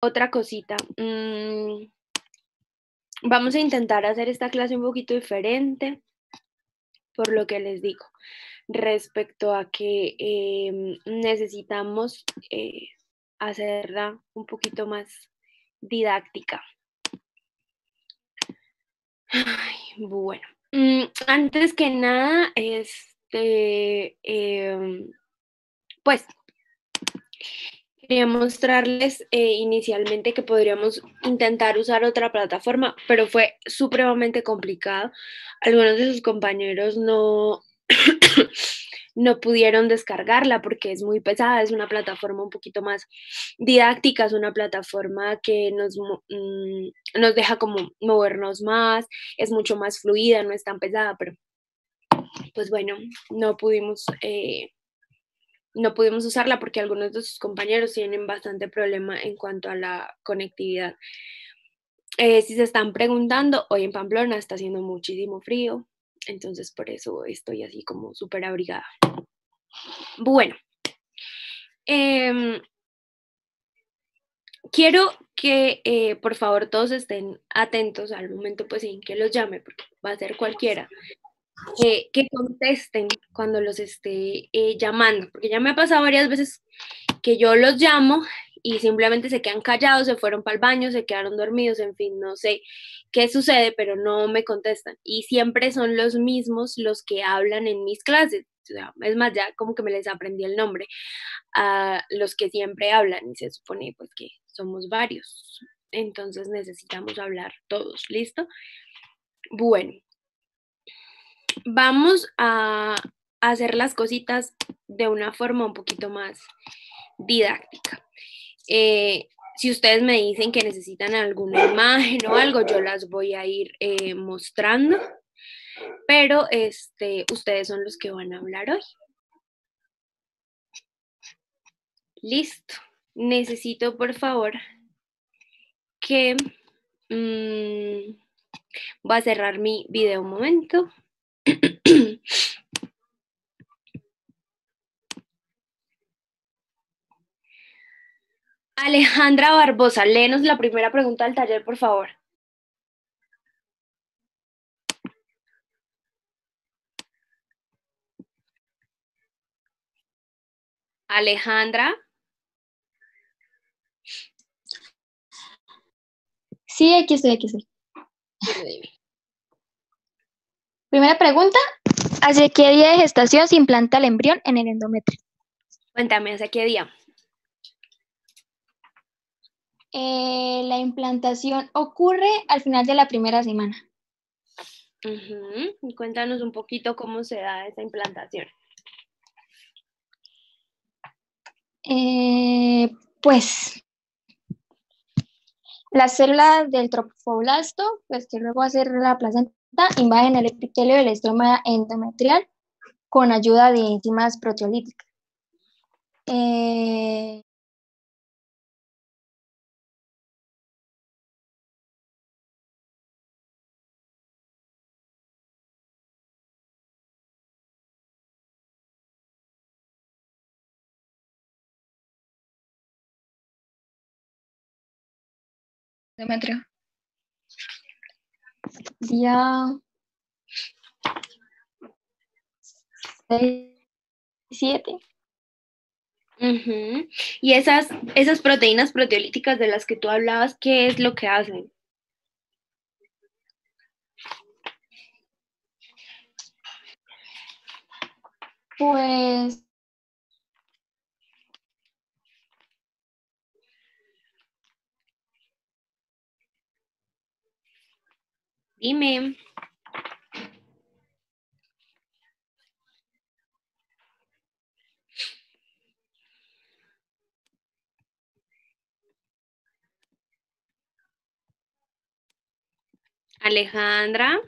otra cosita. Vamos a intentar hacer esta clase un poquito diferente, por lo que les digo, respecto a que necesitamos hacerla un poquito más didáctica. Ay, bueno, antes que nada, pues quería mostrarles inicialmente que podríamos intentar usar otra plataforma, pero fue supremamente complicado. Algunos de sus compañeros no, no pudieron descargarla porque es muy pesada, es una plataforma un poquito más didáctica, es una plataforma que nos deja como movernos más, es mucho más fluida, no es tan pesada, pero pues bueno, no pudimos... no pudimos usarla porque algunos de sus compañeros tienen bastante problema en cuanto a la conectividad. Si se están preguntando, hoy en Pamplona está haciendo muchísimo frío, entonces por eso estoy así como súper abrigada. Bueno, em, quiero que por favor todos estén atentos al momento pues en que los llame, porque va a ser cualquiera. Que contesten cuando los esté llamando, porque ya me ha pasado varias veces que yo los llamo y simplemente se quedan callados, se fueron para el baño, se quedaron dormidos, en fin, no sé qué sucede, pero no me contestan. Y siempre son los mismos los que hablan en mis clases. O sea, es más, ya como que me les aprendí el nombre a los que siempre hablan y se supone pues que somos varios. Entonces necesitamos hablar todos, ¿listo? Bueno, vamos a hacer las cositas de una forma un poquito más didáctica. Si ustedes me dicen que necesitan alguna imagen o algo, yo las voy a ir mostrando, pero ustedes son los que van a hablar hoy. Listo. Necesito, por favor, que voy a cerrar mi video un momento. Alejandra Barbosa, léenos la primera pregunta del taller, por favor. Alejandra. Sí, aquí estoy, aquí estoy. Dime. Primera pregunta, ¿hacia qué día de gestación se implanta el embrión en el endometrio? Cuéntame, ¿hacia qué día? La implantación ocurre al final de la primera semana. Y cuéntanos un poquito cómo se da esa implantación. Pues las células del tropoblasto, pues que luego hacer la placenta, invaden el epitelio del estroma endometrial con ayuda de enzimas proteolíticas. Endometrio. Día 6, 7. Y esas proteínas proteolíticas de las que tú hablabas, ¿qué es lo que hacen? Pues Dime. Alejandra.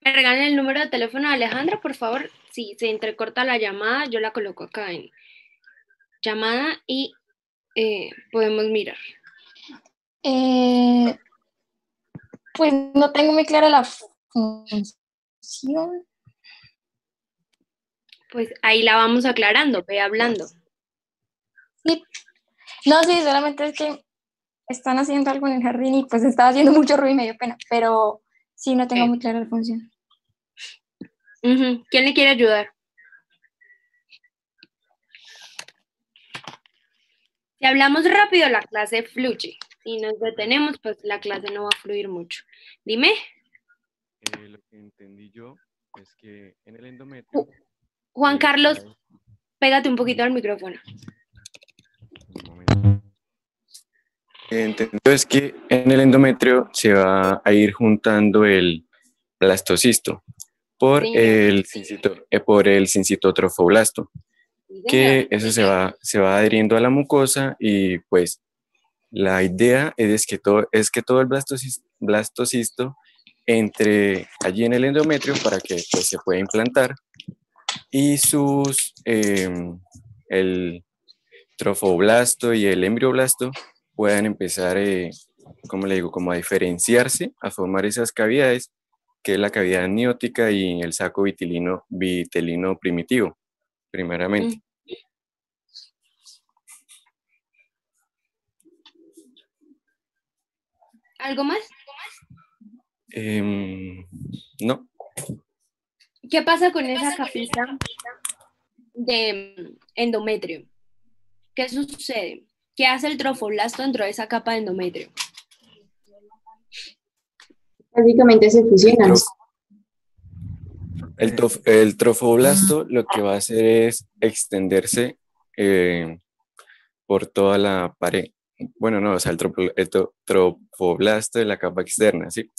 ¿Me regalan el número de teléfono de Alejandra, por favor? Si se entrecorta la llamada, yo la coloco acá en llamada y podemos mirar. Pues no tengo muy clara la función. Pues ahí la vamos aclarando, ve hablando. Sí. No, sí, solamente es que están haciendo algo en el jardín y pues estaba haciendo mucho ruido y me dio pena, pero sí, no tengo muy clara la función. ¿Quién le quiere ayudar? Si hablamos rápido, la clase fluye. Si nos detenemos, pues la clase no va a fluir mucho. Dime. Lo que entendí yo es que en el endometrio... Juan Carlos, hay... pégate un poquito al micrófono. Un momento. Entendido es que en el endometrio se va a ir juntando el blastocisto por Sí, por el sincitotrofoblasto, sí, que señor. eso se va adheriendo a la mucosa y pues la idea es que todo el blastocisto entre allí en el endometrio para que pues, se pueda implantar y el trofoblasto y el embrioblasto puedan empezar, como le digo, como a diferenciarse, a formar esas cavidades, que es la cavidad amniótica y el saco vitelino primitivo, primeramente. ¿Algo más? No. ¿Qué pasa con esa capita de endometrio? ¿Qué sucede? ¿Qué hace el trofoblasto dentro de esa capa de endometrio? Básicamente se El, fusionan. trof- el trofoblasto lo que va a hacer es extenderse por toda la pared. Bueno, no, o sea, el trofoblasto de la capa externa, ¿sí?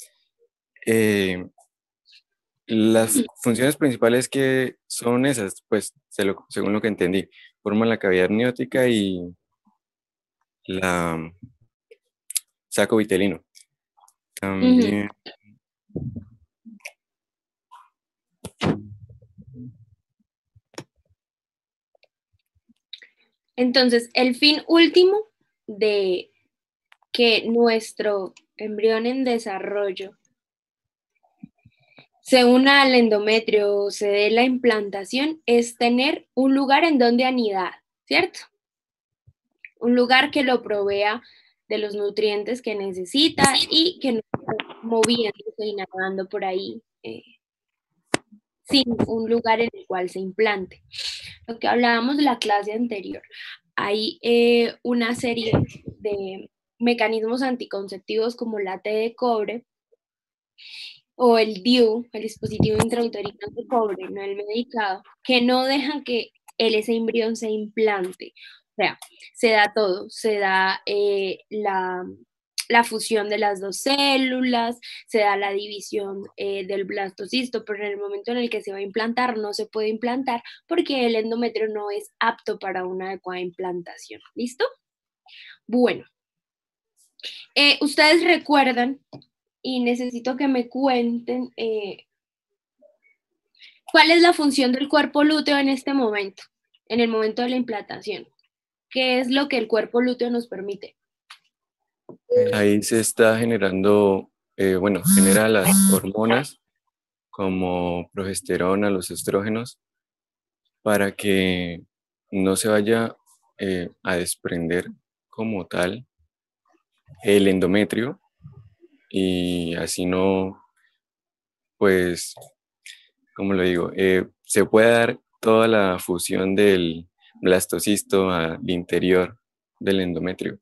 Las funciones principales que son esas, pues, según lo que entendí, forman la cavidad amniótica y la saco vitelino. También... Entonces, el fin último de que nuestro embrión en desarrollo se una al endometrio, se dé la implantación, es tener un lugar en donde anidar, ¿cierto? Un lugar que lo provea de los nutrientes que necesita y que no esté moviéndose y nadando por ahí sin un lugar en el cual se implante. Lo que hablábamos de la clase anterior, hay una serie de mecanismos anticonceptivos como la T de cobre o el DIU, el dispositivo intrauterino de cobre, no el medicado, que no dejan que ese embrión se implante. O sea, se da todo, se da la fusión de las dos células, se da la división del blastocisto, pero en el momento en el que se va a implantar no se puede implantar porque el endometrio no es apto para una adecuada implantación. ¿Listo? Bueno, ustedes recuerdan y necesito que me cuenten cuál es la función del cuerpo lúteo en este momento, en el momento de la implantación. ¿Qué es lo que el cuerpo lúteo nos permite? Ahí se está generando, genera las hormonas como progesterona, los estrógenos, para que no se vaya a desprender como tal el endometrio y así no, pues, como lo digo, se puede dar toda la fusión del blastocisto al interior del endometrio.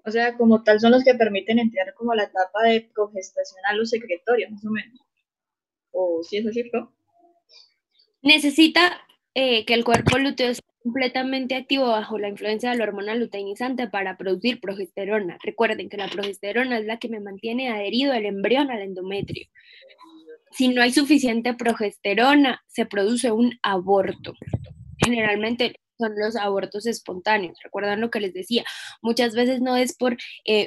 O sea, como tal son los que permiten entrar como a la etapa de progestacional o secretoria, más o menos. O si es así, ¿no? Necesita que el cuerpo lúteo esté completamente activo bajo la influencia de la hormona luteinizante para producir progesterona. Recuerden que la progesterona es la que me mantiene adherido el embrión al endometrio. Si no hay suficiente progesterona, se produce un aborto. Generalmente son los abortos espontáneos. ¿Recuerdan lo que les decía? Muchas veces no es por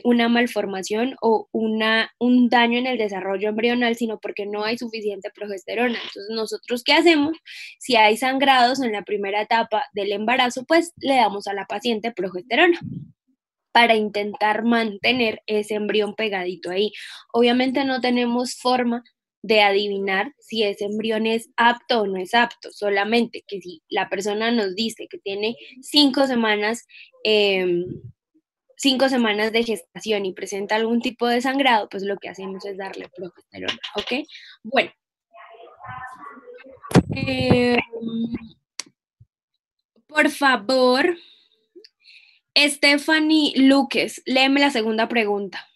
una malformación o un daño en el desarrollo embrional, sino porque no hay suficiente progesterona. Entonces, ¿nosotros qué hacemos? Si hay sangrados en la primera etapa del embarazo, pues le damos a la paciente progesterona. para intentar mantener ese embrión pegadito ahí. Obviamente no tenemos forma de adivinar si ese embrión es apto o no es apto, solamente que si la persona nos dice que tiene 5 semanas, 5 semanas de gestación y presenta algún tipo de sangrado, pues lo que hacemos es darle progesterona, ¿ok? Bueno. Por favor, Stephanie Luques, léeme la segunda pregunta.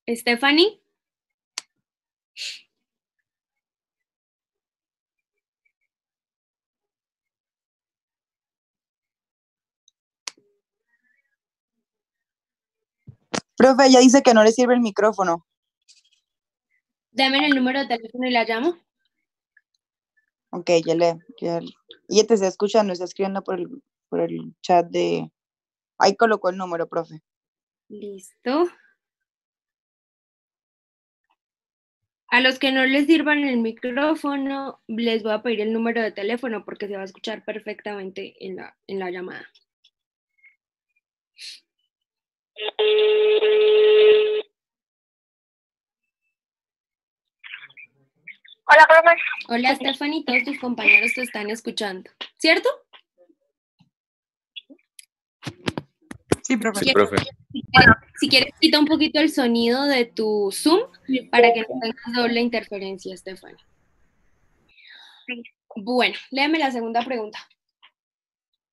Stephanie. Profe, ella dice que no le sirve el micrófono. Deme el número de teléfono y la llamo. Ok, ella te está escuchando, está escribiendo por el chat de... Ahí colocó el número, profe. Listo. A los que no les sirvan el micrófono, les voy a pedir el número de teléfono porque se va a escuchar perfectamente en la llamada. Hola, profe. Hola, Stephanie, todos tus compañeros te están escuchando, ¿cierto? Sí, profe. Sí, profe. Si quieres, quita un poquito el sonido de tu Zoom para que no tengas doble interferencia, Stephanie. Sí. Bueno, léeme la segunda pregunta.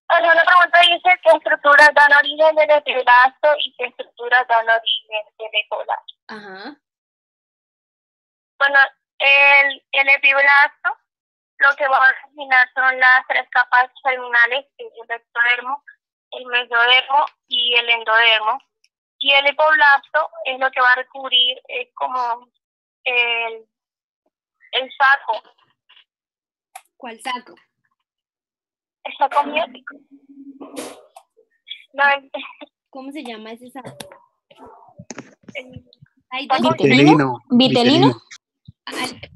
La segunda pregunta dice qué estructuras dan origen del epiblasto y qué estructuras dan origen del epiblasto. Ajá. Bueno, el epiblasto lo que va a originar son las 3 capas terminales, que es el ectodermo, el mesodermo y el endodermo. Y el hipoblasto es lo que va a recubrir, es como el saco. ¿Cuál saco? El saco amniótico. No, ¿Cómo se llama ese saco? Hay saco dos. Vitelino.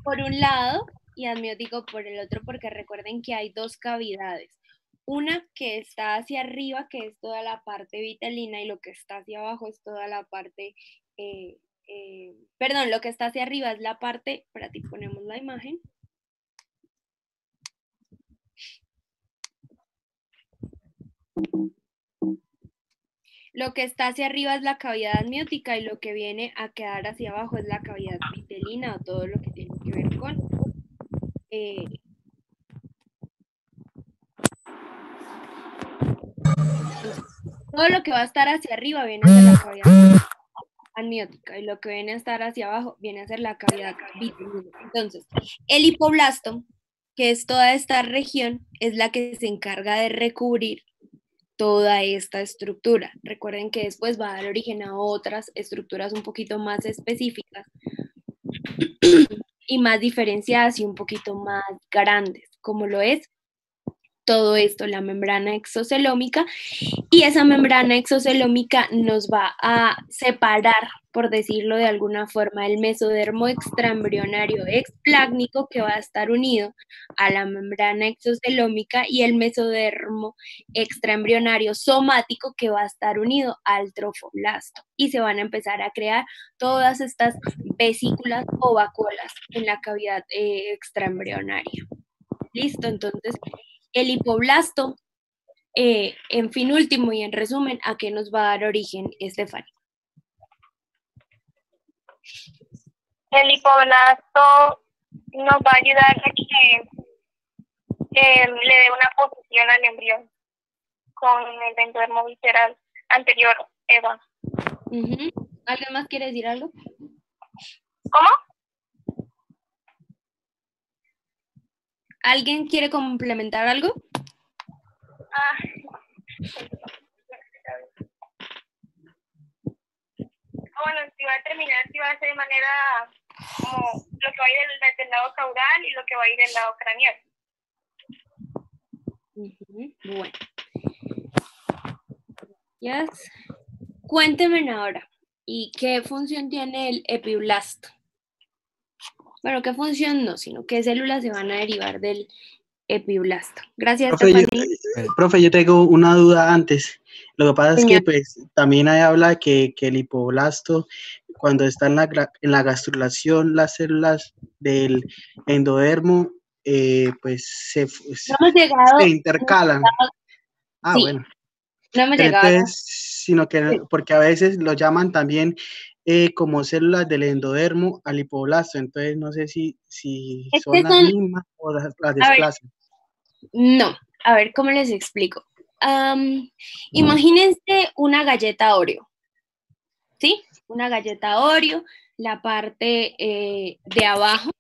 Por un lado y amniótico por el otro, porque recuerden que hay 2 cavidades. Una que está hacia arriba, que es toda la parte vitelina, y lo que está hacia abajo es toda la parte, perdón, lo que está hacia arriba es la parte, para ti ponemos la imagen. Lo que está hacia arriba es la cavidad amniótica y lo que viene a quedar hacia abajo es la cavidad vitelina o todo lo que tiene que ver con todo lo que va a estar hacia arriba viene a ser la cavidad amniótica y lo que viene a estar hacia abajo viene a ser la cavidad vitelina. Entonces, el hipoblasto, que es toda esta región, es la que se encarga de recubrir toda esta estructura. Recuerden que después va a dar origen a otras estructuras un poquito más específicas y más diferenciadas y un poquito más grandes, como lo es todo esto, la membrana exocelómica, y esa membrana exocelómica nos va a separar, por decirlo de alguna forma, el mesodermo extraembrionario explácnico, que va a estar unido a la membrana exocelómica, y el mesodermo extraembrionario somático, que va a estar unido al trofoblasto, y se van a empezar a crear todas estas vesículas o vacuolas en la cavidad extraembrionaria. Listo, entonces el hipoblasto, en fin último y en resumen, ¿a qué nos va a dar origen, Stephanie? el hipoblasto nos va a ayudar a que le dé una posición al embrión con el endodermo visceral anterior, Eva. ¿Alguien más quiere decir algo? ¿Cómo? ¿Alguien quiere complementar algo? Bueno, si va a terminar, si va a ser de manera como lo que va a ir del lado caudal y lo que va a ir del lado craneal. Bueno. Yes. Cuéntenme ahora, ¿y qué función tiene el epiblasto? Bueno, ¿qué función no? Sino qué células se van a derivar del epiblasto. Gracias, Profe, yo, Stephanie. profe, yo tengo una duda antes. Lo que pasa es que Señor. pues también ahí habla que el hipoblasto, cuando está en la gastrulación, las células del endodermo pues No hemos se llegado, intercalan. Ah, sí, bueno. no hemos Pero llegado a entonces, sino que, porque a veces lo llaman también como células del endodermo al hipoblasto, entonces no sé si es son que las son, mismas o las a ver, desplazan. no, a ver, ¿cómo les explico? Imagínense una galleta Oreo, ¿sí? Una galleta Oreo, la parte de abajo,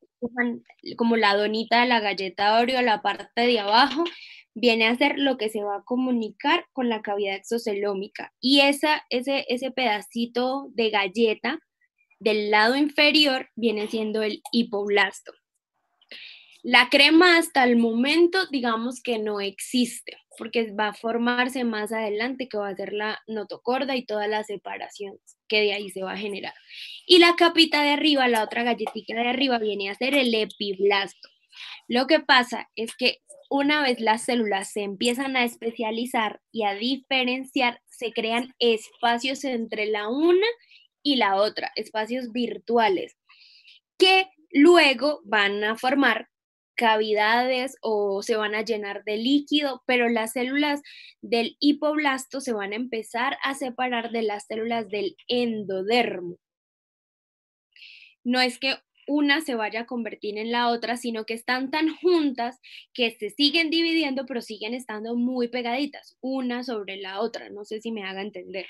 como la donita de la galleta Oreo, la parte de abajo viene a ser lo que se va a comunicar con la cavidad exocelómica. Y ese pedacito de galleta del lado inferior viene siendo el hipoblasto. La crema hasta el momento, digamos que no existe, porque va a formarse más adelante, que va a ser la notocorda y todas las separaciones que de ahí se va a generar. Y la capita de arriba, la otra galletita de arriba, viene a ser el epiblasto. Lo que pasa es que una vez las células se empiezan a especializar y a diferenciar, se crean espacios entre la una y la otra, espacios virtuales, que luego van a formar cavidades o se van a llenar de líquido, pero las células del hipoblasto se van a empezar a separar de las células del endodermo. No es que una se vaya a convertir en la otra, sino que están tan juntas que se siguen dividiendo, pero siguen estando muy pegaditas, una sobre la otra. No sé si me haga entender.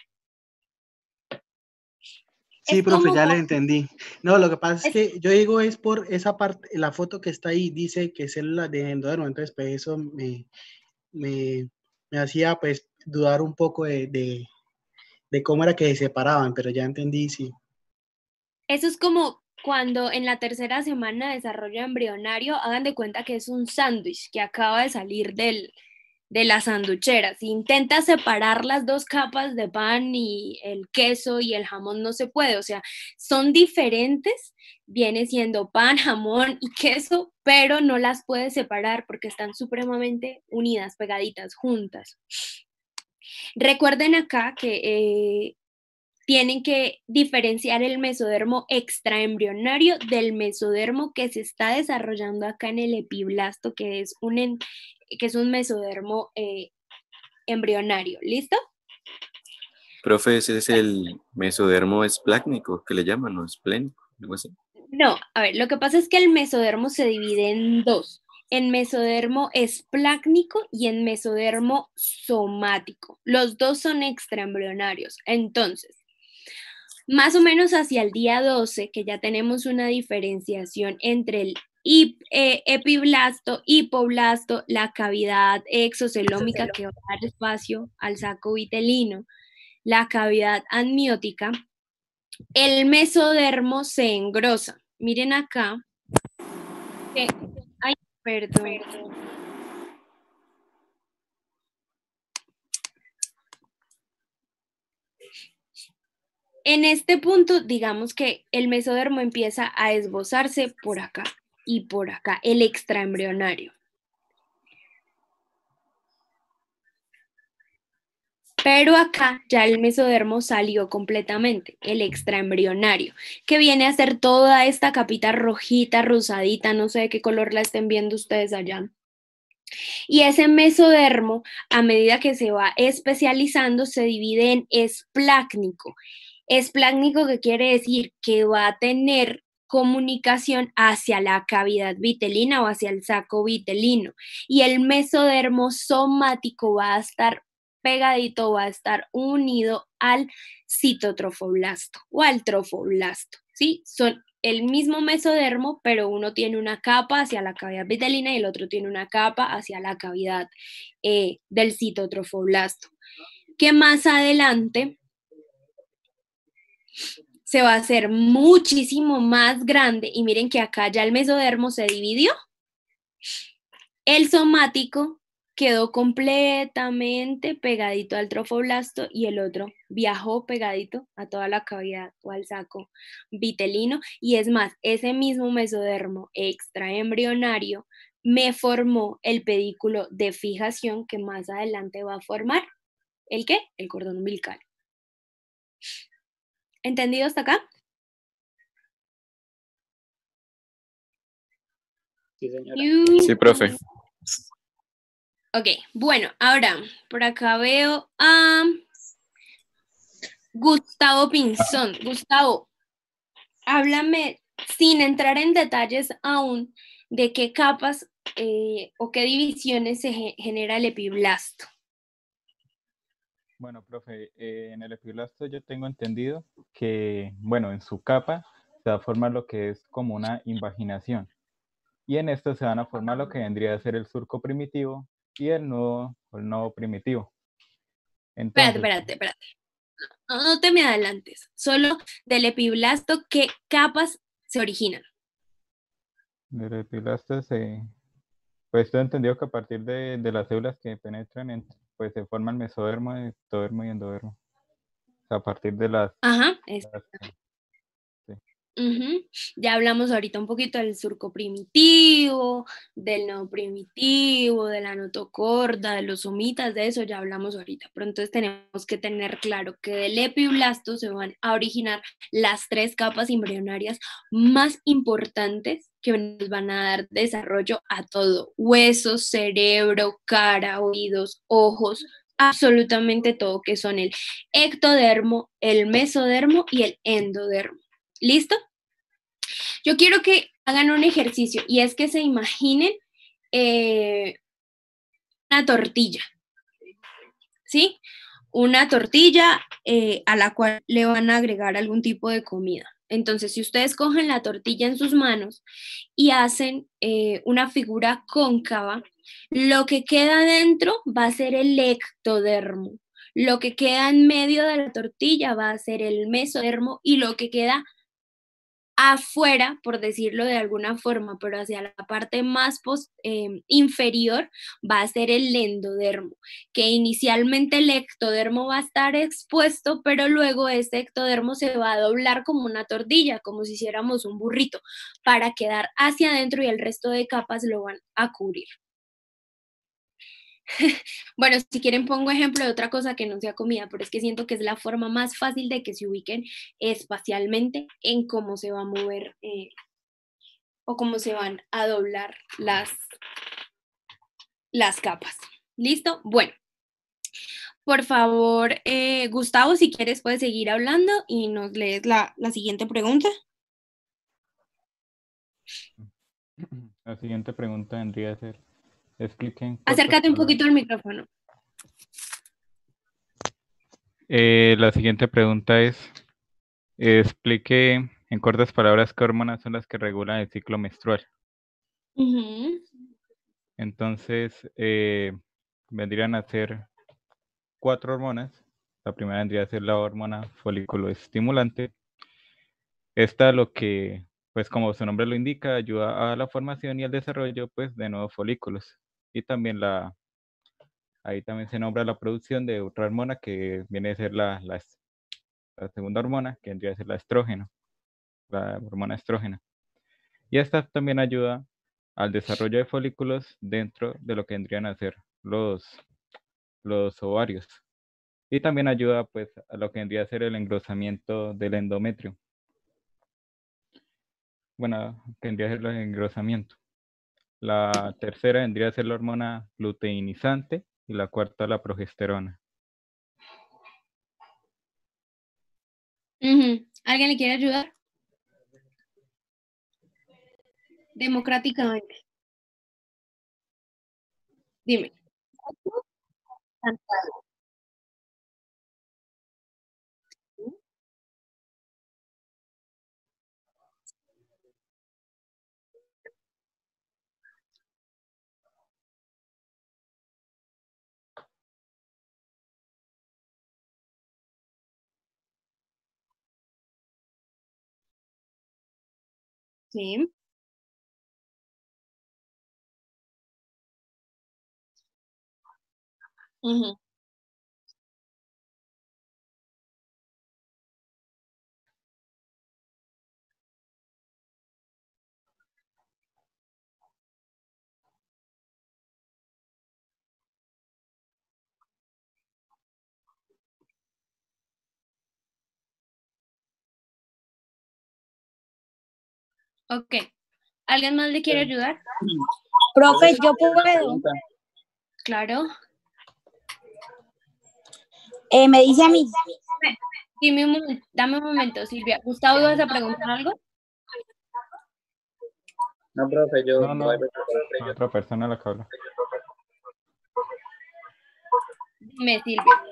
Sí, Es profe, como ya le cuando- entendí. No, lo que pasa es es- que yo digo es por esa parte, la foto que está ahí dice que células de endodermo, entonces pues eso me, me hacía pues dudar un poco de cómo era que se separaban, pero ya entendí, sí. Eso es como cuando en la tercera semana de desarrollo embrionario hagan de cuenta que es un sándwich que acaba de salir de la sanduchera. Si intenta separar las dos capas de pan y el queso y el jamón, no se puede. O sea, son diferentes, viene siendo pan, jamón y queso, pero no las puedes separar porque están supremamente unidas, pegaditas, juntas. Recuerden acá que tienen que diferenciar el mesodermo extraembrionario del mesodermo que se está desarrollando acá en el epiblasto, que es un mesodermo embrionario. ¿Listo? Profe, ese es el mesodermo esplácnico, que le llaman, o esplénico, algo así. No, a ver, lo que pasa es que el mesodermo se divide en dos, en mesodermo esplácnico y en mesodermo somático. Los dos son extraembrionarios. Entonces, más o menos hacia el día 12, que ya tenemos una diferenciación entre el epiblasto, hipoblasto, la cavidad exocelómica que va a dar espacio al saco vitelino, la cavidad amniótica, el mesodermo se engrosa. Miren acá. Ay, perdón. En este punto, digamos que el mesodermo empieza a esbozarse por acá y por acá, el extraembrionario. Pero acá ya el mesodermo salió completamente, el extraembrionario, que viene a ser toda esta capita rojita, rosadita, no sé de qué color la estén viendo ustedes allá. Y ese mesodermo, a medida que se va especializando, se divide en esplácnico. Esplácnico, que quiere decir que va a tener comunicación hacia la cavidad vitelina o hacia el saco vitelino. Y el mesodermo somático va a estar pegadito, va a estar unido al citotrofoblasto o al trofoblasto, ¿sí? Son el mismo mesodermo, pero uno tiene una capa hacia la cavidad vitelina y el otro tiene una capa hacia la cavidad del citotrofoblasto, que más adelante se va a hacer muchísimo más grande. Y miren que acá ya el mesodermo se dividió. El somático, quedó completamente pegadito al trofoblasto y el otro viajó pegadito a toda la cavidad o al saco vitelino. Y es más, ese mismo mesodermo extraembrionario me formó el pedículo de fijación que más adelante va a formar ¿el qué? El cordón umbilical. ¿Entendido hasta acá? Sí, señora. Sí, profe. Ok, bueno, ahora por acá veo a Gustavo Pinzón. Gustavo, háblame sin entrar en detalles aún de qué capas o qué divisiones se genera el epiblasto. Bueno, profe, en el epiblasto yo tengo entendido que, bueno, en su capa se va a formar lo que es como una invaginación. Y en esto se van a formar lo que vendría a ser el surco primitivo y el nodo primitivo. Entonces, Espérate. No te me adelantes. Solo del epiblasto, ¿qué capas se originan? del epiblasto pues tengo entendido que a partir de las células que penetran, pues se forma el mesodermo, ectodermo y endodermo. O sea, a partir de Ajá, sí. Ujú. Ya hablamos ahorita un poquito del surco primitivo, del nodo primitivo, de la notocorda, de los somitas, de eso ya hablamos ahorita. Pero entonces tenemos que tener claro que del epiblasto se van a originar las 3 capas embrionarias más importantes que nos van a dar desarrollo a todo: huesos, cerebro, cara, oídos, ojos, absolutamente todo, que son el ectodermo, el mesodermo y el endodermo. ¿Listo? Yo quiero que hagan un ejercicio y es que se imaginen una tortilla, ¿sí? Una tortilla a la cual le van a agregar algún tipo de comida. Entonces, si ustedes cogen la tortilla en sus manos y hacen una figura cóncava, lo que queda dentro va a ser el ectodermo. Lo que queda en medio de la tortilla va a ser el mesodermo y lo que queda afuera, por decirlo de alguna forma, pero hacia la parte más inferior, va a ser el endodermo, que inicialmente el ectodermo va a estar expuesto, pero luego ese ectodermo se va a doblar como una tortilla, como si hiciéramos un burrito, para quedar hacia adentro y el resto de capas lo van a cubrir. Bueno, si quieren pongo ejemplo de otra cosa que no sea comida, pero es que siento que es la forma más fácil de que se ubiquen espacialmente en cómo se va a mover o cómo se van a doblar las capas. ¿Listo? Bueno, por favor, Gustavo, si quieres puedes seguir hablando y nos lees la siguiente pregunta. La siguiente pregunta vendría a ser, expliquen cortas Acércate un palabras. poquito al micrófono. La siguiente pregunta es, explique en cortas palabras qué hormonas son las que regulan el ciclo menstrual. Entonces, vendrían a ser 4 hormonas. La primera vendría a ser la hormona folículo estimulante. Esta lo que, pues como su nombre lo indica, ayuda a la formación y al desarrollo pues, de nuevos folículos. Y también ahí también se nombra la producción de otra hormona que viene a ser la segunda hormona, que vendría a ser la estrógeno, la hormona estrógena. Y esta también ayuda al desarrollo de folículos dentro de lo que vendrían a ser los ovarios. Y también ayuda pues a lo que vendría a ser el engrosamiento del endometrio. Bueno, vendría a ser el engrosamiento. La tercera vendría a ser la hormona luteinizante y la cuarta la progesterona. ¿Alguien le quiere ayudar? Democráticamente. Dime. Sí. Ujú. Ok. ¿Alguien más le quiere ayudar? Profe, yo puedo. Claro. Me dice a mí. Dime un momento, dame un momento, Silvia. Gustavo, ¿vas a preguntar algo? No, profe, yo No, voy a otra persona la que habla. Dime, Silvia.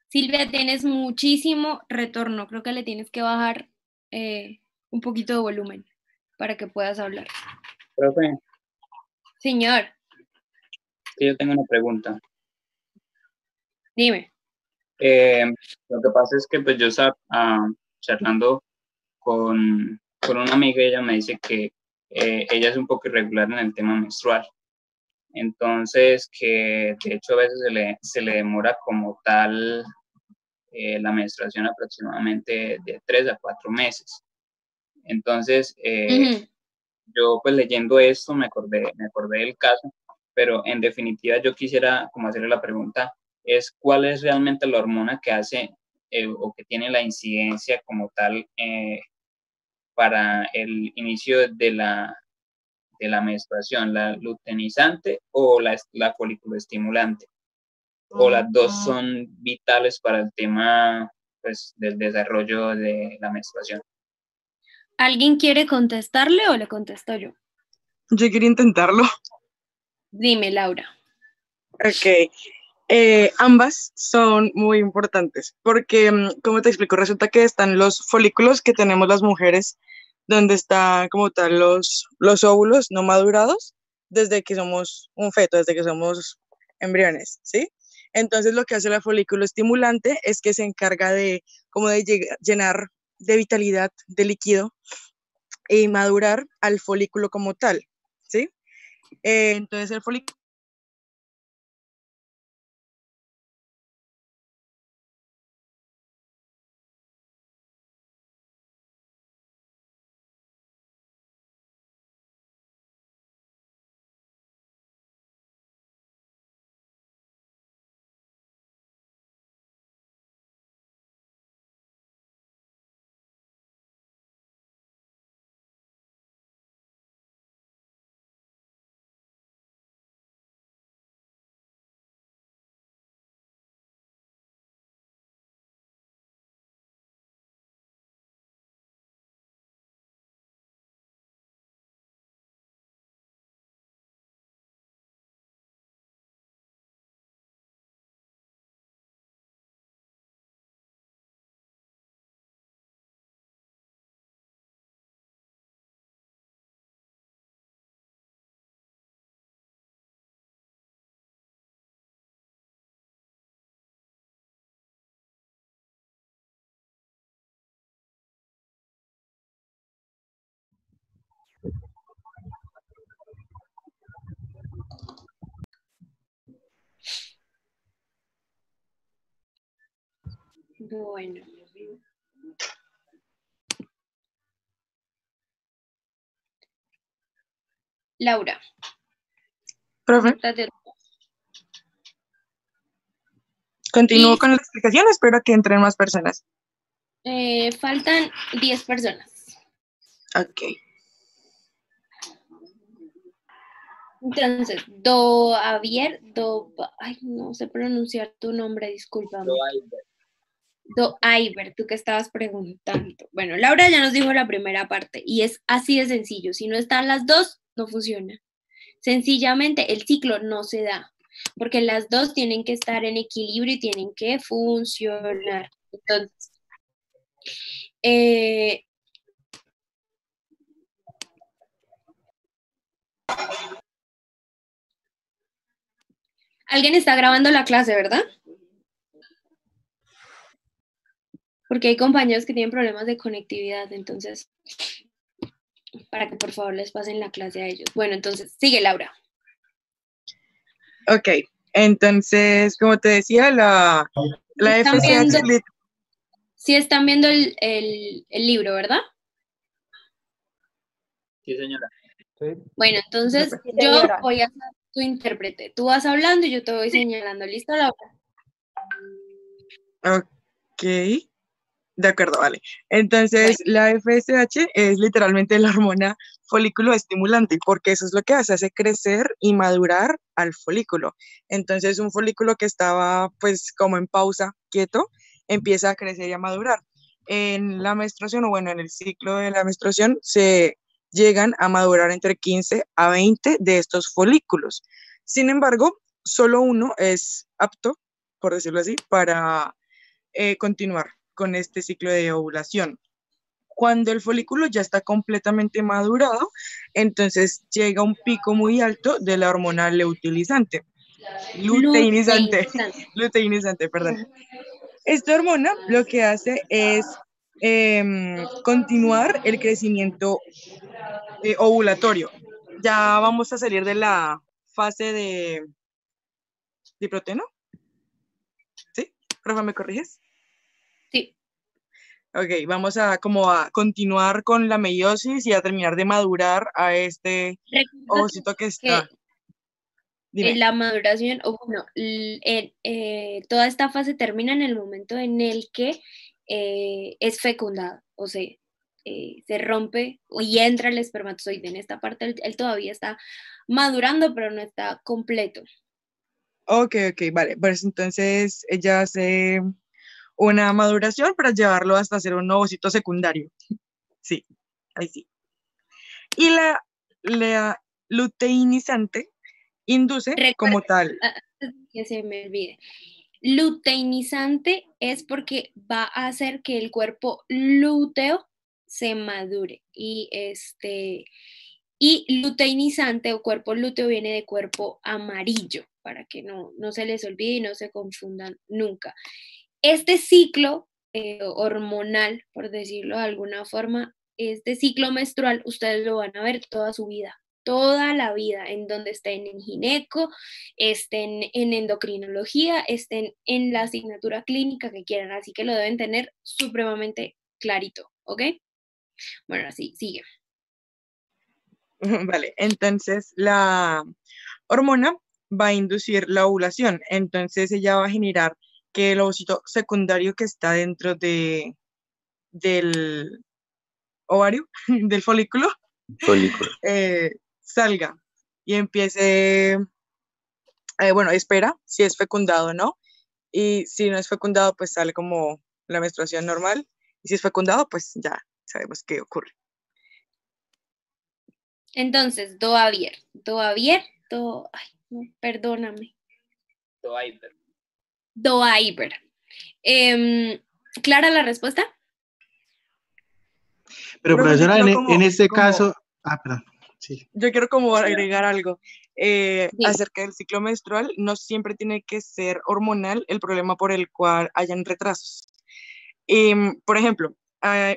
Silvia, tienes muchísimo retorno. Creo que le tienes que bajar un poquito de volumen para que puedas hablar. Profe, Señor, que yo tengo una pregunta. dime. Lo que pasa es que pues yo estaba charlando con una amiga y ella me dice que ella es un poco irregular en el tema menstrual. Entonces, que de hecho a veces se le demora como tal la menstruación aproximadamente de 3 a 4 meses. Entonces, yo pues leyendo esto me acordé del caso, pero en definitiva yo quisiera como hacerle la pregunta, es cuál es realmente la hormona que hace o que tiene la incidencia como tal para el inicio de la menstruación, la luteinizante o la foliculoestimulante, o las dos son vitales para el tema pues, del desarrollo de la menstruación. ¿Alguien quiere contestarle o le contesto yo? Yo quería intentarlo. Dime, Laura. Ok. Ambas son muy importantes porque, como te explico, resulta que están los folículos que tenemos las mujeres, donde están como tal los óvulos no madurados desde que somos un feto, desde que somos embriones, ¿sí? Entonces lo que hace la folículo estimulante es que se encarga de como de llenar de vitalidad, de líquido y madurar al folículo como tal, ¿sí? Entonces el folículo Bueno. Laura. Profe, continúo con la explicación, espero que entren más personas. Faltan 10 personas. Ok. Entonces, ay, no sé pronunciar tu nombre, discúlpame. Doaiber, tú que estabas preguntando. Bueno, Laura ya nos dijo la primera parte y es así de sencillo. Si no están las dos, no funciona. Sencillamente el ciclo no se da porque las dos tienen que estar en equilibrio y tienen que funcionar. Entonces, alguien está grabando la clase, ¿verdad? porque hay compañeros que tienen problemas de conectividad, entonces, para que por favor les pasen la clase a ellos. Bueno, entonces, sigue Laura. Ok, entonces, como te decía, la ¿Están FSH... viendo? Sí están viendo el libro, ¿verdad? Sí, señora. Bueno, entonces Sí, yo señora. voy a ser tu intérprete. Tú vas hablando y yo te voy señalando. ¿Listo, Laura? Ok, de acuerdo, vale. Entonces, la FSH es literalmente la hormona folículo estimulante, porque eso es lo que hace crecer y madurar al folículo. Entonces, un folículo que estaba pues como en pausa, quieto, empieza a crecer y a madurar. En la menstruación, o bueno, en el ciclo de la menstruación, se llegan a madurar entre 15 a 20 de estos folículos. Sin embargo, solo uno es apto, por decirlo así, para continuar con este ciclo de ovulación. Cuando el folículo ya está completamente madurado, entonces llega un pico muy alto de la hormona luteinizante. Luteinizante, perdón. Esta hormona lo que hace es continuar el crecimiento ovulatorio. Ya vamos a salir de la fase de diproteno. ¿Sí? Rafa, ¿me corriges? Sí. Ok, vamos a como a continuar con la meiosis y a terminar de madurar a este ovocito que está. Dime. La maduración, o bueno, toda esta fase termina en el momento en el que es fecundado, o sea, se rompe y entra el espermatozoide. En esta parte él todavía está madurando, pero no está completo. Ok, vale. Pues entonces ella hace una maduración para llevarlo hasta hacer un ovocito secundario. Sí, ahí sí. Y la luteinizante induce como tal. Que se me olvide. Luteinizante es porque va a hacer que el cuerpo lúteo se madure y luteinizante o cuerpo lúteo viene de cuerpo amarillo, para que no se les olvide y no se confundan nunca. Este ciclo hormonal, por decirlo de alguna forma, este ciclo menstrual, ustedes lo van a ver toda la vida, en donde estén en gineco, estén en endocrinología, estén en la asignatura clínica que quieran, así que lo deben tener supremamente clarito, ¿ok? Bueno, así, sigue. Vale, entonces la hormona va a inducir la ovulación, entonces ella va a generar que el ovocito secundario que está dentro del ovario, del folículo, salga y empiece, bueno, espera si es fecundado o no, y si no es fecundado, pues sale como la menstruación normal, y si es fecundado, pues ya sabemos qué ocurre. Entonces, perdóname. Doaiber. ¿Clara la respuesta? Pero Profe, profesora, yo quiero en este caso, perdón, sí. Yo quiero como agregar algo acerca del ciclo menstrual. No siempre tiene que ser hormonal el problema por el cual hayan retrasos. Por ejemplo,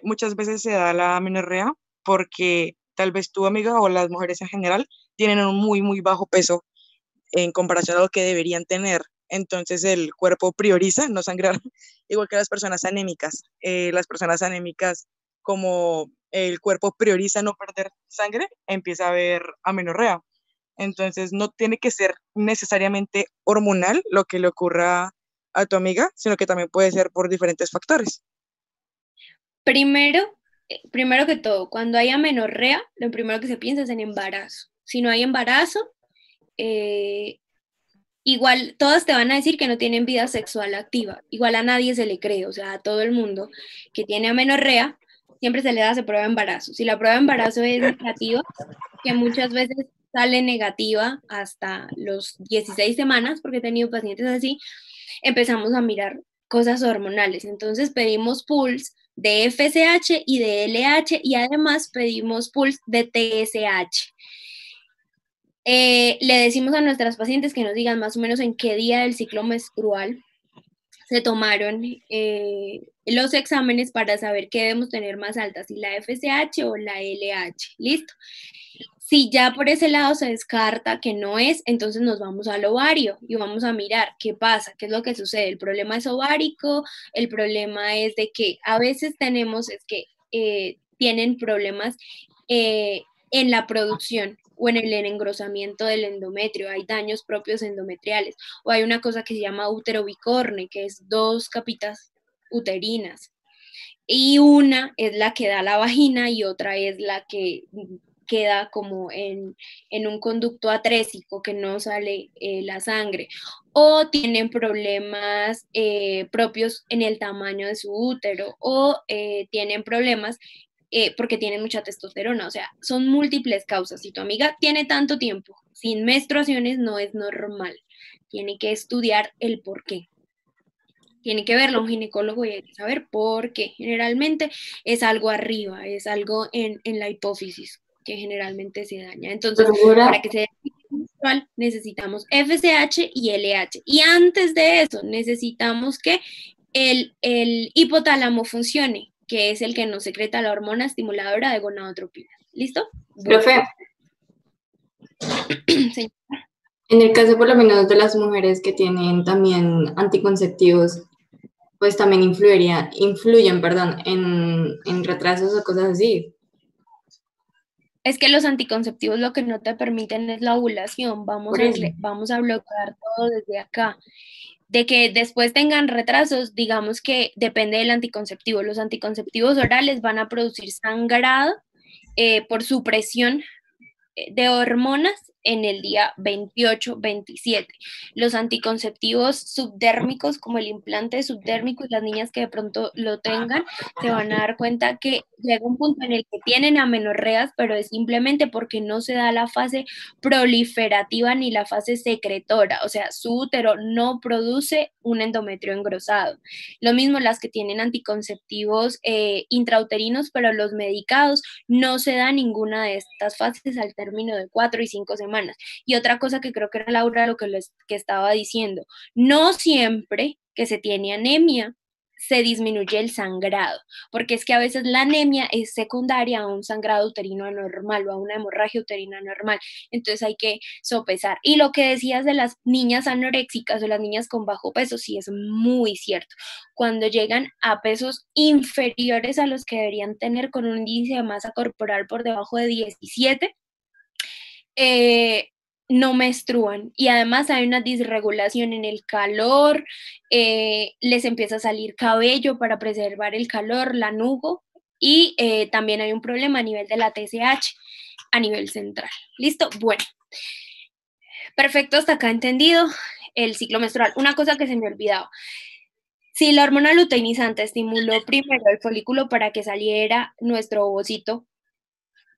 muchas veces se da la amenorrea porque tal vez tu amiga o las mujeres en general tienen un muy bajo peso en comparación a lo que deberían tener. Entonces el cuerpo prioriza no sangrar, igual que las personas anémicas. Las personas anémicas, como el cuerpo prioriza no perder sangre, empieza a haber amenorrea. Entonces no tiene que ser necesariamente hormonal lo que le ocurra a tu amiga, sino que también puede ser por diferentes factores. Primero que todo, cuando hay amenorrea, lo primero que se piensa es en embarazo. Si no hay embarazo, igual todas te van a decir que no tienen vida sexual activa. Igual a nadie se le cree, o sea, a todo el mundo que tiene amenorrea, siempre se le hace prueba de embarazo. Si la prueba de embarazo es negativa, que muchas veces sale negativa hasta los 16 semanas, porque he tenido pacientes así, empezamos a mirar cosas hormonales. Entonces pedimos pools de FSH y de LH y además pedimos pools de TSH. Le decimos a nuestras pacientes que nos digan más o menos en qué día del ciclo menstrual se tomaron los exámenes para saber qué debemos tener más alta, si la FSH o la LH. ¿Listo? Si ya por ese lado se descarta que no es, entonces nos vamos al ovario y vamos a mirar qué pasa, qué es lo que sucede. El problema es ovárico, el problema es de que a veces tenemos, es que tienen problemas en la producción o en el engrosamiento del endometrio, hay daños propios endometriales, o hay una cosa que se llama útero bicorne, que es 2 capitas uterinas, y una es la que da la vagina y otra es la que queda como en un conducto atrésico que no sale la sangre, o tienen problemas propios en el tamaño de su útero, o tienen problemas porque tienen mucha testosterona, o sea, son múltiples causas. Si tu amiga tiene tanto tiempo sin menstruaciones, no es normal, tiene que estudiar el por qué. Tiene que verlo un ginecólogo y hay que saber por qué. Generalmente es algo arriba, es algo en la hipófisis que generalmente se daña. Entonces, para que se dé el ciclo menstrual necesitamos FSH y LH. Y antes de eso necesitamos que el hipotálamo funcione, que es el que nos secreta la hormona estimuladora de gonadotropina. ¿Listo? Profe, Señora. en el caso por lo menos de las mujeres que tienen también anticonceptivos, pues también influyen, perdón, en retrasos o cosas así. Es que los anticonceptivos lo que no te permiten es la ovulación. Vamos a bloquear todo desde acá. De que después tengan retrasos, digamos que depende del anticonceptivo. Los anticonceptivos orales van a producir sangrado por supresión de hormonas en el día 28, 27. Los anticonceptivos subdérmicos, como el implante subdérmico, y las niñas que de pronto lo tengan, se van a dar cuenta que llega un punto en el que tienen amenorreas, pero es simplemente porque no se da la fase proliferativa ni la fase secretora, o sea, su útero no produce un endometrio engrosado. Lo mismo las que tienen anticonceptivos intrauterinos, pero los medicados, no se da ninguna de estas fases al término de 4 y 5 semanas. Y otra cosa que creo que era Laura lo que estaba diciendo, no siempre que se tiene anemia se disminuye el sangrado, porque es que a veces la anemia es secundaria a un sangrado uterino anormal o a una hemorragia uterina anormal, entonces hay que sopesar. Y lo que decías de las niñas anoréxicas o las niñas con bajo peso, sí es muy cierto. Cuando llegan a pesos inferiores a los que deberían tener, con un índice de masa corporal por debajo de 17, no menstruan, y además hay una disregulación en el calor, les empieza a salir cabello para preservar el calor, lanugo, y también hay un problema a nivel de la TSH, a nivel central. ¿Listo? Bueno, perfecto, hasta acá entendido el ciclo menstrual. Una cosa que se me olvidaba. Si la hormona luteinizante estimuló primero el folículo para que saliera nuestro ovocito,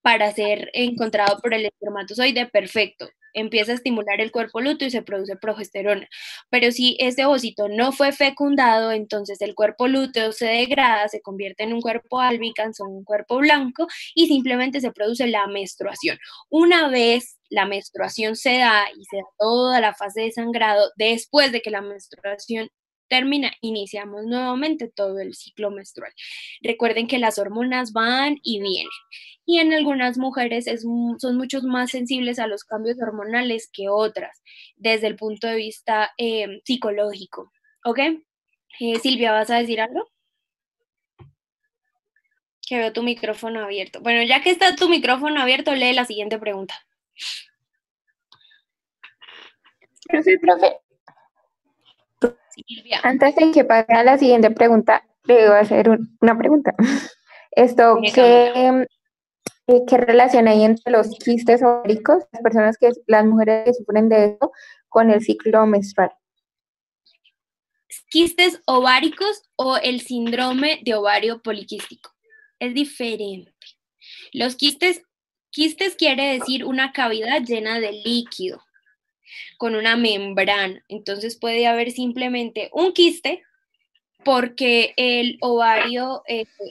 para ser encontrado por el espermatozoide, perfecto. Empieza a estimular el cuerpo lúteo y se produce progesterona. Pero si este ovocito no fue fecundado, entonces el cuerpo lúteo se degrada, se convierte en un cuerpo albicans o un cuerpo blanco y simplemente se produce la menstruación. Una vez la menstruación se da y se da toda la fase de sangrado, después de que la menstruación termina, iniciamos nuevamente todo el ciclo menstrual. Recuerden que las hormonas van y vienen. Y en algunas mujeres son mucho más sensibles a los cambios hormonales que otras, desde el punto de vista psicológico. ¿Ok? Silvia, ¿vas a decir algo? Que veo tu micrófono abierto. Bueno, ya que está tu micrófono abierto, lee la siguiente pregunta. Profe. Silvia. Antes de que pase a la siguiente pregunta, le debo hacer una pregunta. ¿Qué relación hay entre los quistes ováricos, las mujeres que sufren de eso, con el ciclo menstrual? Quistes ováricos o el síndrome de ovario poliquístico. Es diferente. Los quistes quiere decir una cavidad llena de líquido, con una membrana. Entonces puede haber simplemente un quiste porque el ovario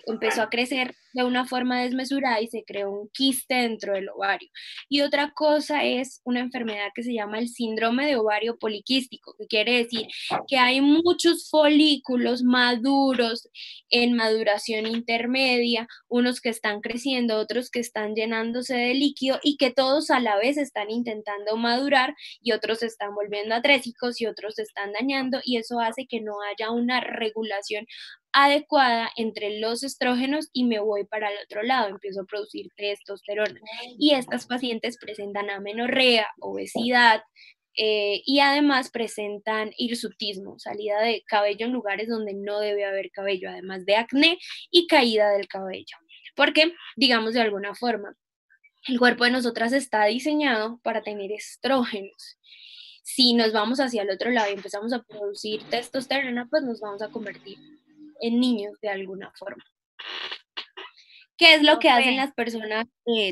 empezó a crecer de una forma desmesurada y se creó un quiste dentro del ovario. Y otra cosa es una enfermedad que se llama el síndrome de ovario poliquístico, que quiere decir que hay muchos folículos maduros en maduración intermedia, unos que están creciendo, otros que están llenándose de líquido y que todos a la vez están intentando madurar y otros se están volviendo atrésicos y otros se están dañando y eso hace que no haya una regulación adecuada entre los estrógenos y me voy para el otro lado, empiezo a producir testosterona. Y estas pacientes presentan amenorrea, obesidad, y además presentan hirsutismo, salida de cabello en lugares donde no debe haber cabello, además de acné y caída del cabello. Porque, digamos de alguna forma, el cuerpo de nosotras está diseñado para tener estrógenos. Si nos vamos hacia el otro lado y empezamos a producir testosterona, pues nos vamos a convertir en niños de alguna forma. ¿Qué es lo que hacen las personas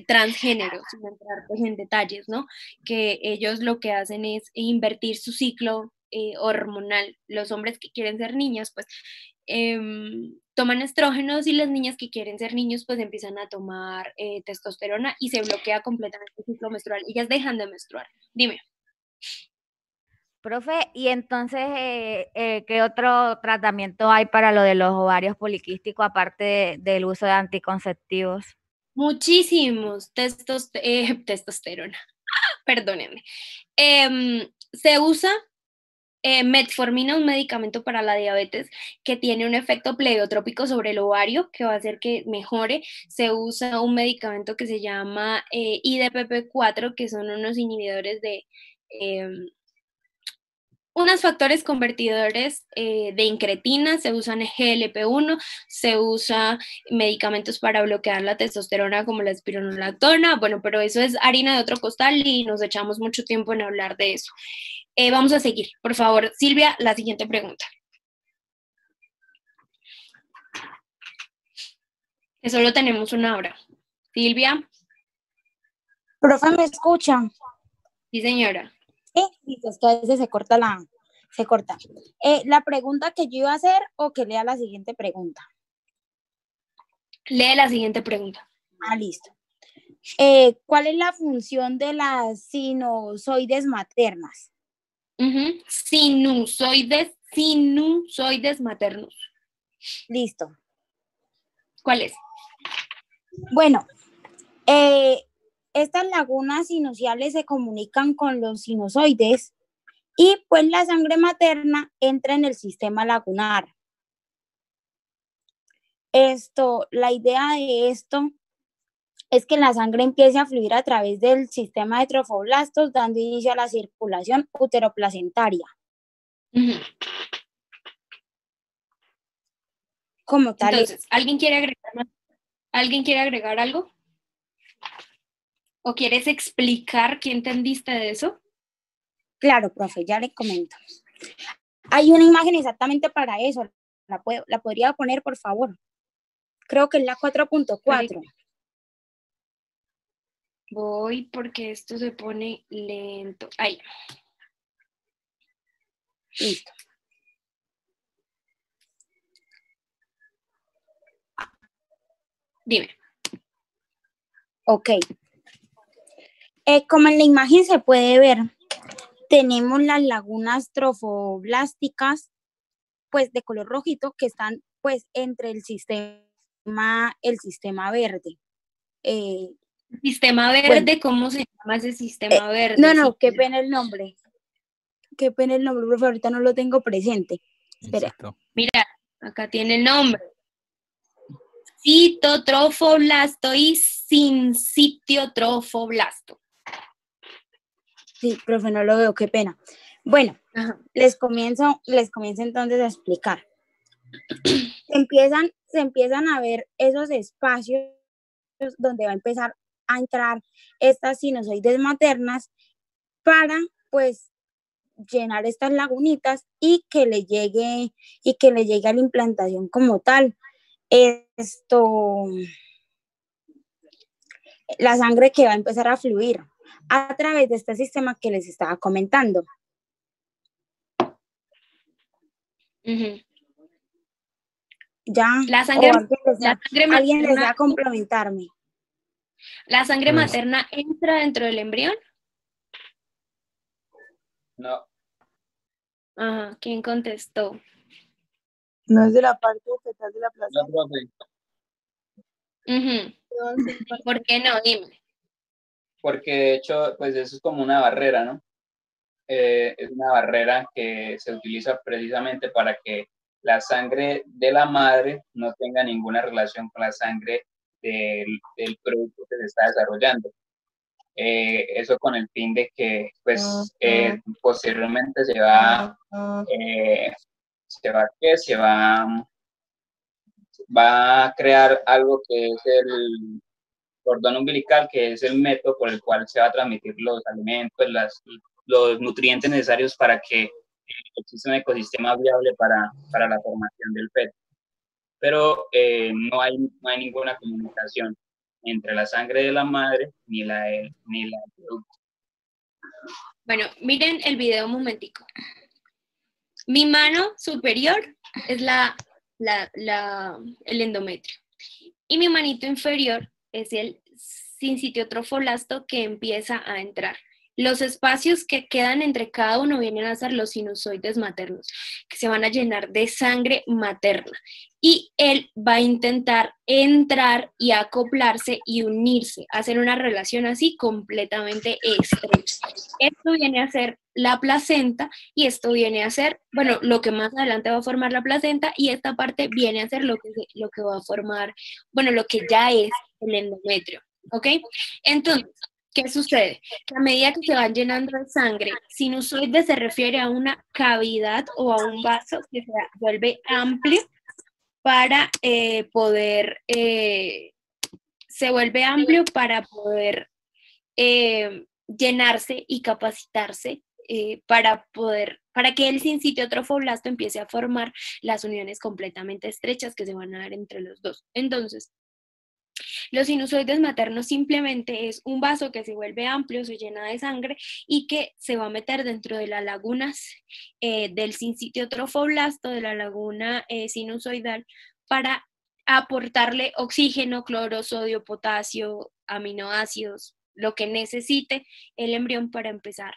transgénero? Sin entrar pues, en detalles, ¿no? Que ellos lo que hacen es invertir su ciclo hormonal. Los hombres que quieren ser niñas, pues toman estrógenos y las niñas que quieren ser niños, pues empiezan a tomar testosterona y se bloquea completamente el ciclo menstrual. Ellas dejan de menstruar. Dime. Profe, y entonces, ¿qué otro tratamiento hay para lo de los ovarios poliquísticos aparte del uso de anticonceptivos? Muchísimos. Testosterona. Perdónenme. Se usa metformina, un medicamento para la diabetes que tiene un efecto pleiotrópico sobre el ovario que va a hacer que mejore. Se usa un medicamento que se llama IDPP4, que son unos inhibidores de unos factores convertidores de incretina, se usan GLP-1, se usa medicamentos para bloquear la testosterona como la espironolactona, bueno, pero eso es harina de otro costal y nos echamos mucho tiempo en hablar de eso. Vamos a seguir, por favor. Silvia, la siguiente pregunta. Que solo tenemos una hora. Silvia. Profe, ¿me escuchan? Sí, señora. Sí, es que a veces se corta la pregunta que yo iba a hacer o que lea la siguiente pregunta. Lee la siguiente pregunta. Listo. ¿Cuál es la función de las sinusoides maternas? Sinusoides maternos. Listo. ¿Cuál es? Bueno, estas lagunas sinusiales se comunican con los sinusoides y pues la sangre materna entra en el sistema lagunar. La idea de esto es que la sangre empiece a fluir a través del sistema de trofoblastos, dando inicio a la circulación uteroplacentaria. Como tal. Entonces, ¿alguien quiere agregar algo? ¿O quieres explicar qué entendiste de eso? Claro, profe, ya le comento. Hay una imagen exactamente para eso. ¿La podría poner, por favor? Creo que es la 4.4. Voy porque esto se pone lento. Ahí. Listo. Dime. Ok. Como en la imagen se puede ver, tenemos las lagunas trofoblásticas, pues de color rojito, que están pues entre el sistema verde. ¿Sistema verde? Bueno, ¿cómo se llama ese sistema verde? No, qué pena el nombre. Qué pena el nombre, por favor, ahorita no lo tengo presente. Espera. Mira, acá tiene el nombre. Citotrofoblasto y sincitiotrofoblasto. Sí, profe, no lo veo, qué pena. Bueno, les comienzo entonces a explicar. Se empiezan a ver esos espacios donde va a empezar a entrar estas sinusoides maternas para, pues, llenar estas lagunitas y que le llegue a la implantación como tal. La sangre que va a empezar a fluir a través de este sistema que les estaba comentando. Ya, La o sangre, alguien la desea sangre complementarme. ¿La sangre Pues, materna entra dentro del embrión? No, Ajá, ¿quién contestó? No es de la parte fetal de la no, placenta. profe, Ujú. ¿Por qué no? Dime. porque de hecho, pues eso es como una barrera, ¿no? Es una barrera que se utiliza precisamente para que la sangre de la madre no tenga ninguna relación con la sangre del producto que se está desarrollando. Eso con el fin de que, pues, posteriormente va a crear algo que es el cordón umbilical, que es el método por el cual se va a transmitir los alimentos, los nutrientes necesarios para que exista un ecosistema viable para la formación del feto. Pero no hay ninguna comunicación entre la sangre de la madre ni la del producto. Bueno, miren el video un momentico. Mi mano superior es el endometrio. Y mi manito inferior es el sincitiotrofoblasto que empieza a entrar. Los espacios que quedan entre cada uno vienen a ser los sinusoides maternos, que se van a llenar de sangre materna. Y él va a intentar entrar y acoplarse y unirse, hacer una relación así completamente estrecha. Esto viene a ser la placenta y esto viene a ser, bueno, lo que más adelante va a formar la placenta y esta parte viene a ser lo que va a formar, bueno, lo que ya es el endometrio, ¿ok? Entonces, ¿qué sucede? A medida que se van llenando de sangre, sinusoide se refiere a una cavidad o a un vaso que se vuelve amplio para poder llenarse y capacitarse para que el sincitiotrofoblasto empiece a formar las uniones completamente estrechas que se van a dar entre los dos. Entonces, los sinusoides maternos simplemente es un vaso que se vuelve amplio, se llena de sangre y que se va a meter dentro de las lagunas del sincitiotrofoblasto, de la laguna sinusoidal, para aportarle oxígeno, cloro, sodio, potasio, aminoácidos, lo que necesite el embrión para empezar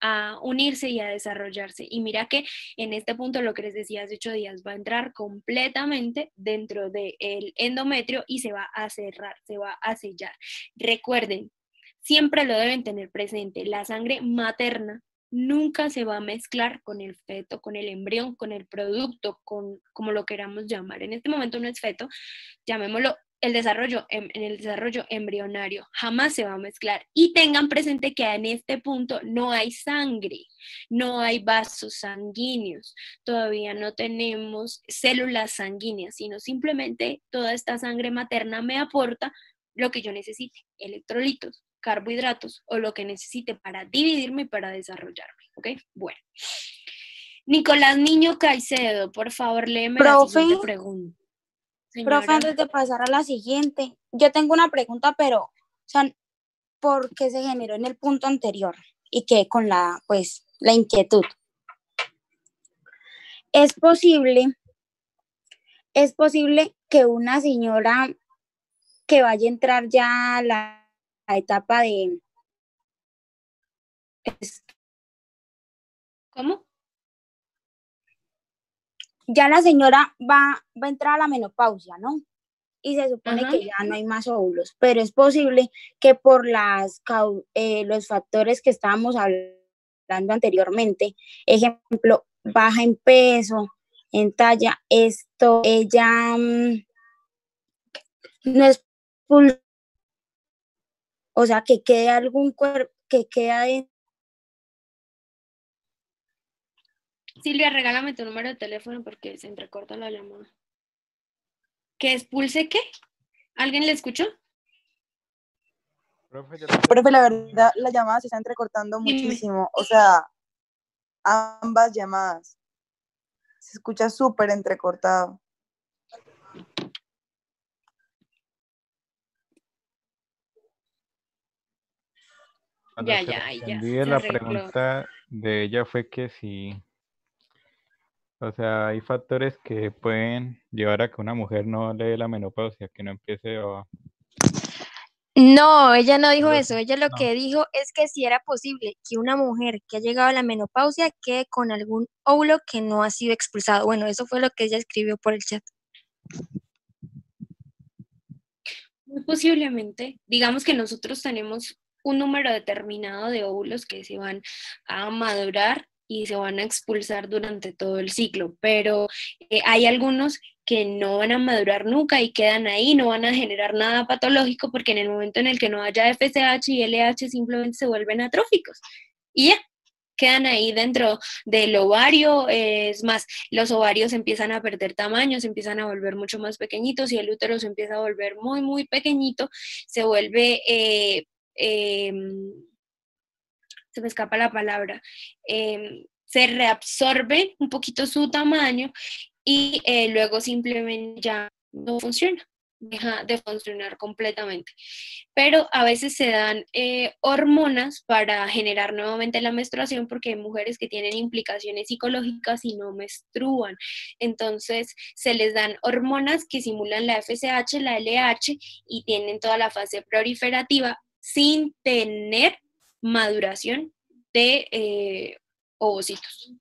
a unirse y a desarrollarse. Y mira que en este punto, lo que les decía hace 8 días, va a entrar completamente dentro del endometrio y se va a cerrar, se va a sellar. Recuerden, siempre lo deben tener presente, la sangre materna nunca se va a mezclar con el feto, con el embrión, con el producto, como lo queramos llamar. En este momento no es feto, llamémoslo en el desarrollo embrionario, jamás se va a mezclar. Y tengan presente que en este punto no hay sangre, no hay vasos sanguíneos, todavía no tenemos células sanguíneas, sino simplemente toda esta sangre materna me aporta lo que yo necesite, electrolitos, carbohidratos o lo que necesite para dividirme y para desarrollarme, ¿ok? Bueno. Nicolás Niño Caicedo, por favor, léeme la siguiente pregunta. Profe, antes de pasar a la siguiente, yo tengo una pregunta, pero, o sea, ¿por qué se generó en el punto anterior? Y que con la inquietud. ¿Es posible que una señora que vaya a entrar ya a la etapa de... ¿Cómo? Ya la señora va a entrar a la menopausia, ¿no? Y se supone que ya no hay más óvulos, pero es posible que por los factores que estábamos hablando anteriormente, ejemplo, baja en peso, en talla, ella no es o sea, que quede algún cuerpo, que queda de... Silvia, regálame tu número de teléfono porque se entrecorta la llamada. ¿Que expulse qué? ¿Alguien le escuchó? Profe, la verdad, la llamada se está entrecortando muchísimo. O sea, ambas llamadas. Se escucha súper entrecortado. La pregunta de ella fue que si O sea, hay factores que pueden llevar a que una mujer no le dé la menopausia, que no empiece a... No, ella no dijo No, eso. Ella lo que dijo es que si era posible que una mujer que ha llegado a la menopausia quede con algún óvulo que no ha sido expulsado. Bueno, eso fue lo que ella escribió por el chat. Muy posiblemente, digamos que nosotros tenemos un número determinado de óvulos que se van a madurar y se van a expulsar durante todo el ciclo, pero hay algunos que no van a madurar nunca y quedan ahí, no van a generar nada patológico porque en el momento en el que no haya FSH y LH simplemente se vuelven atróficos y ya. Quedan ahí dentro del ovario, es más, los ovarios empiezan a perder tamaño, se empiezan a volver mucho más pequeñitos y el útero se empieza a volver muy, muy pequeñito, se vuelve, se me escapa la palabra, se reabsorbe un poquito su tamaño y luego simplemente ya no funciona, deja de funcionar completamente. Pero a veces se dan hormonas para generar nuevamente la menstruación porque hay mujeres que tienen implicaciones psicológicas y no menstruan. Entonces se les dan hormonas que simulan la FSH, la LH y tienen toda la fase proliferativa sin tener maduración de ovocitos.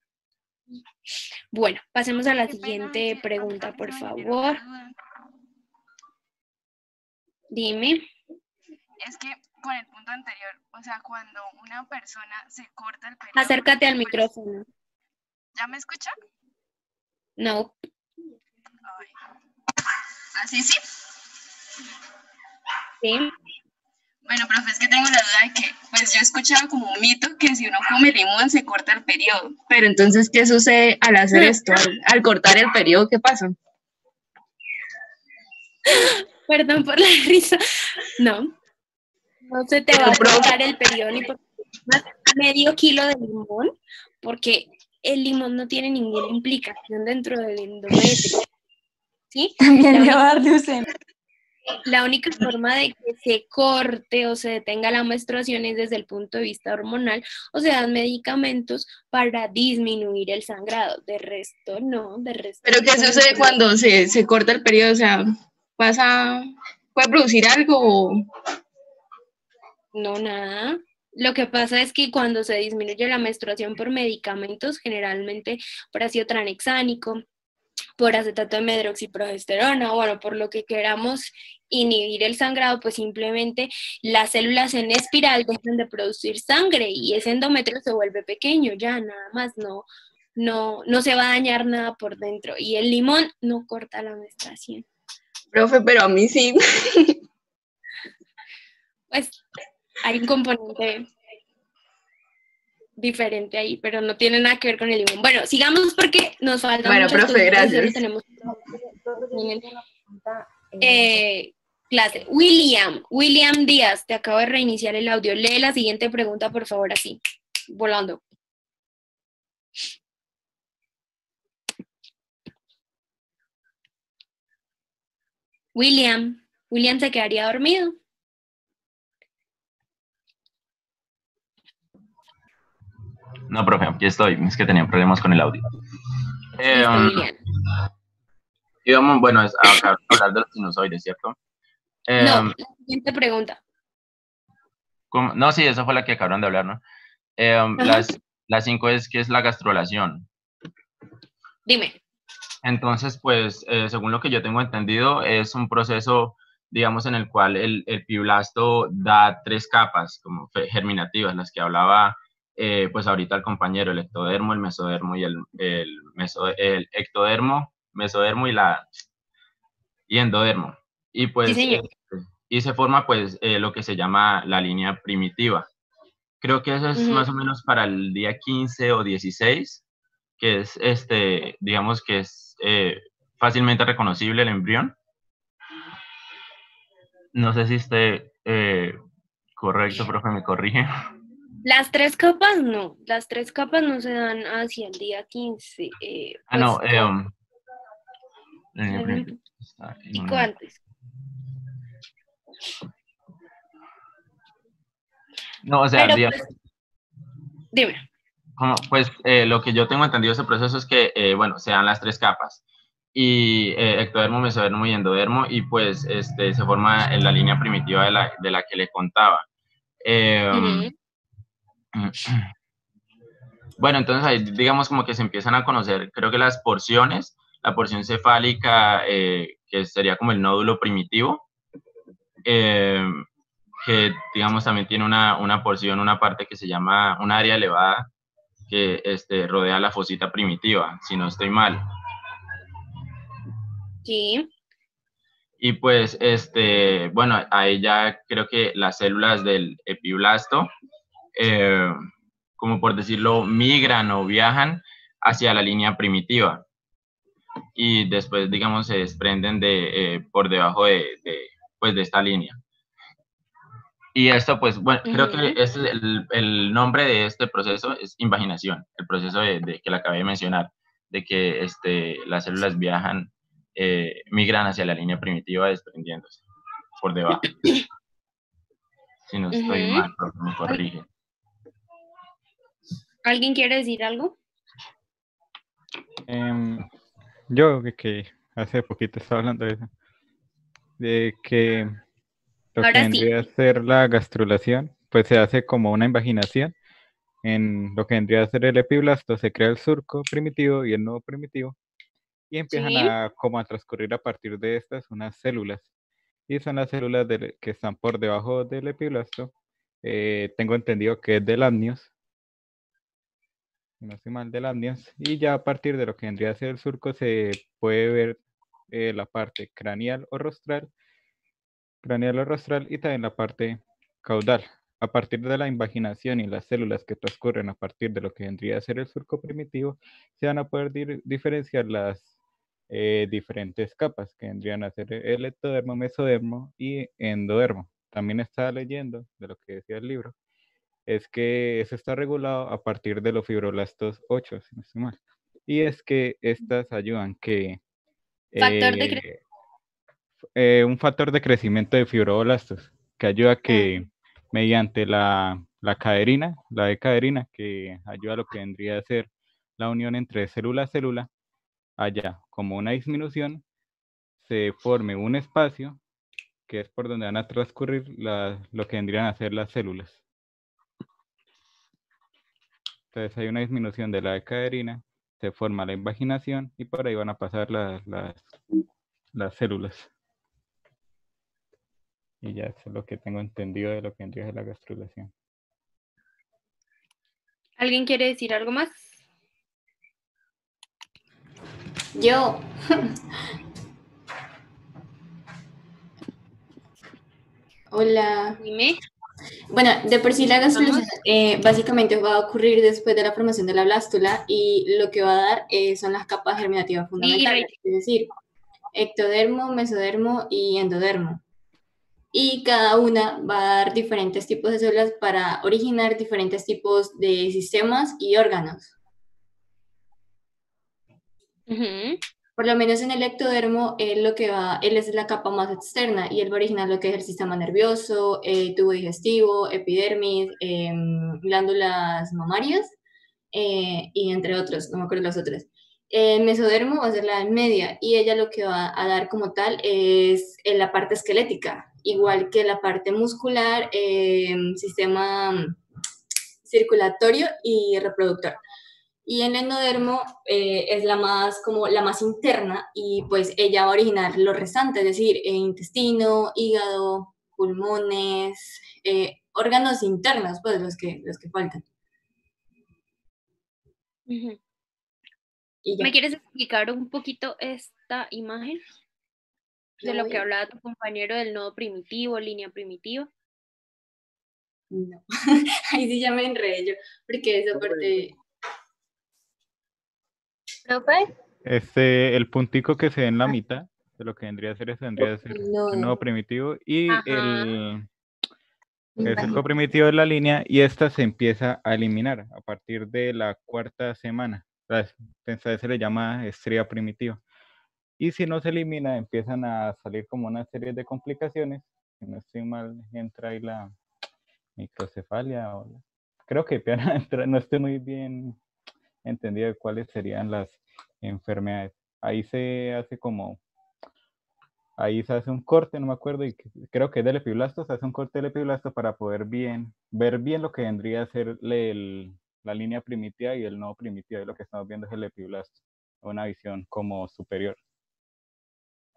Bueno, pasemos a la siguiente pregunta, por favor. Dime. Es que con el punto anterior, o sea, cuando una persona se corta el periodo... Acércate al micrófono. ¿Ya me escucha? No. Ay. ¿Así sí? Sí. Bueno, profe, es que tengo la duda de que, pues yo he escuchado como un mito que si uno come limón se corta el periodo. Pero entonces, ¿qué sucede al hacer esto? Al cortar el periodo, ¿qué pasa? Perdón por la risa. No. No se te va a cortar el periodo ni por medio kilo de limón, porque el limón no tiene ninguna implicación dentro del endometrio. ¿Sí? También le va a dar leucemia. La única forma de que se corte o se detenga la menstruación es desde el punto de vista hormonal o se dan medicamentos para disminuir el sangrado. De resto, no, de resto. ¿Pero qué sucede cuando se corta el periodo? O sea, ¿puede producir algo? No, nada. Lo que pasa es que cuando se disminuye la menstruación por medicamentos, generalmente por ácido tranexánico, por acetato de medroxiprogesterona, bueno, por lo que queramos inhibir el sangrado, pues simplemente las células en espiral dejan de producir sangre y ese endometrio se vuelve pequeño, ya nada más, no se va a dañar nada por dentro. Y el limón no corta la menstruación. Profe, pero a mí sí. Pues hay un componente diferente ahí, pero no tiene nada que ver con el limón. Bueno, sigamos porque nos faltan Bueno, muchas profe, cosas, gracias. solo tenemos clase. William Díaz, te acabo de reiniciar el audio. Lee la siguiente pregunta, por favor, así, volando. William se quedaría dormido. No, profe, aquí estoy. Es que tenía problemas con el audio. Listo, William. Íbamos, bueno, a hablar de los sinusoides, ¿cierto? No, la siguiente pregunta. ¿Cómo? No, sí, esa fue la que acabaron de hablar, ¿no? La 5 es, ¿qué es la gastrulación? Dime. Entonces, pues, según lo que yo tengo entendido, es un proceso, digamos, en el cual el fibroblasto da 3 capas como germinativas, las que hablaba, pues, ahorita el compañero, el ectodermo, el mesodermo y el ectodermo, mesodermo y endodermo. Y pues, sí, y se forma, pues, lo que se llama la línea primitiva. Creo que eso es más o menos para el día 15 o 16, que es, digamos que es fácilmente reconocible el embrión. No sé si esté correcto, profe, me corrige. Las 3 capas no, las 3 capas no se dan hacia el día 15. No, pico antes. No, o sea, pero, pues, dime. Pues lo que yo tengo entendido de ese proceso es que, bueno, se dan las tres capas, y ectodermo, mesodermo y endodermo, y pues se forma en la línea primitiva de la que le contaba. Bueno, entonces ahí digamos como que se empiezan a conocer, creo que las porciones, la porción cefálica, que sería como el nódulo primitivo, que digamos también tiene una porción, una parte que se llama un área elevada, que rodea la fosita primitiva, si no estoy mal. Sí. Y pues, bueno, ahí ya creo que las células del epiblasto, como por decirlo, migran o viajan hacia la línea primitiva. Y después, digamos, se desprenden por debajo pues, de esta línea. Y esto, pues, bueno, creo que el nombre de este proceso es invaginación, el proceso de que le acabé de mencionar, de que las células viajan, migran hacia la línea primitiva desprendiéndose por debajo. Si no estoy mal, me corrige. ¿Alguien quiere decir algo? Yo que hace poquito estaba hablando de eso, de que lo que Ahora sí. vendría a ser la gastrulación, pues se hace como una invaginación. En lo que vendría a ser el epiblasto se crea el surco primitivo y el nodo primitivo, y empiezan como a transcurrir a partir de estas unas células, y son las células que están por debajo del epiblasto. Tengo entendido que es del amnios, si no estoy mal, del amnios, y ya a partir de lo que vendría a ser el surco se puede ver la parte craneal o rostral, y también la parte caudal. A partir de la invaginación y las células que transcurren a partir de lo que vendría a ser el surco primitivo, se van a poder diferenciar las diferentes capas que vendrían a ser el ectodermo, mesodermo y endodermo. También estaba leyendo de lo que decía el libro, es que eso está regulado a partir de los fibroblastos 8, si no estoy mal. Y es que estas ayudan que un factor de crecimiento de fibroblastos, que ayuda que mediante la caderina, la decaderina, que ayuda a lo que vendría a ser la unión entre célula a célula, haya como una disminución, se forme un espacio que es por donde van a transcurrir lo que vendrían a ser las células. Entonces hay una disminución de la decaderina, se forma la invaginación y por ahí van a pasar las células. Y ya eso es lo que tengo entendido de lo que vendría a ser la gastrulación. ¿Alguien quiere decir algo más? Yo. Hola. Dime. Bueno, de por sí la gastrulación básicamente va a ocurrir después de la formación de la blástula, y lo que va a dar son las capas germinativas fundamentales, es decir, ectodermo, mesodermo y endodermo. Y cada una va a dar diferentes tipos de células para originar diferentes tipos de sistemas y órganos. Por lo menos en el ectodermo, él es la capa más externa, y él va a originar lo que es el sistema nervioso, tubo digestivo, epidermis, glándulas mamarias, y entre otros, no me acuerdo las otras. El mesodermo va a ser la media, y ella lo que va a dar como tal es la parte esquelética, igual que la parte muscular, sistema circulatorio y reproductor. Y el endodermo es la más interna, y pues ella va a originar lo restante, es decir, intestino, hígado, pulmones, órganos internos, pues los que faltan. ¿Me quieres explicar un poquito esta imagen de lo que hablaba tu compañero del nodo primitivo, línea primitiva? No, ahí sí ya me enredé yo, porque esa parte... El puntico que se ve en la mitad de lo que vendría a ser eso, vendría a ser el nodo primitivo, y el surco primitivo de la línea, y esta se empieza a eliminar a partir de la cuarta semana. Se le llama estría primitiva. Y si no se elimina, empiezan a salir como una serie de complicaciones. Si no estoy mal, entra ahí la microcefalia, creo que no estoy muy bien entendido de cuáles serían las enfermedades. Ahí se hace ahí se hace un corte, no me acuerdo, y creo que es del epiblasto, se hace un corte del epiblasto para poder ver bien lo que vendría a ser la línea primitiva y el nodo primitivo, y lo que estamos viendo es el epiblasto, una visión como superior.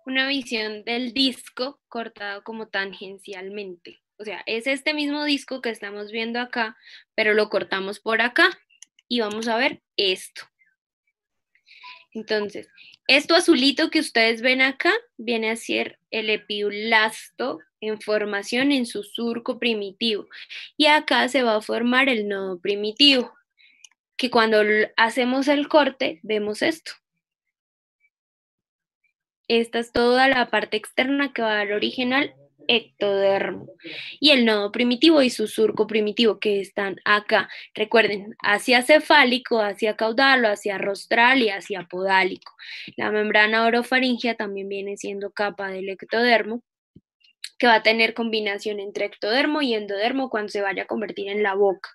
Una visión del disco cortado como tangencialmente. O sea, es este mismo disco que estamos viendo acá, pero lo cortamos por acá y vamos a ver esto. Entonces, esto azulito que ustedes ven acá viene a ser el epiblasto en formación en su surco primitivo. Y acá se va a formar el nodo primitivo, que cuando hacemos el corte vemos esto. Esta es toda la parte externa que va a dar origen al ectodermo. Y el nodo primitivo y su surco primitivo que están acá. Recuerden, hacia cefálico, hacia caudal, hacia rostral y hacia podálico. La membrana orofaringea también viene siendo capa del ectodermo, que va a tener combinación entre ectodermo y endodermo cuando se vaya a convertir en la boca.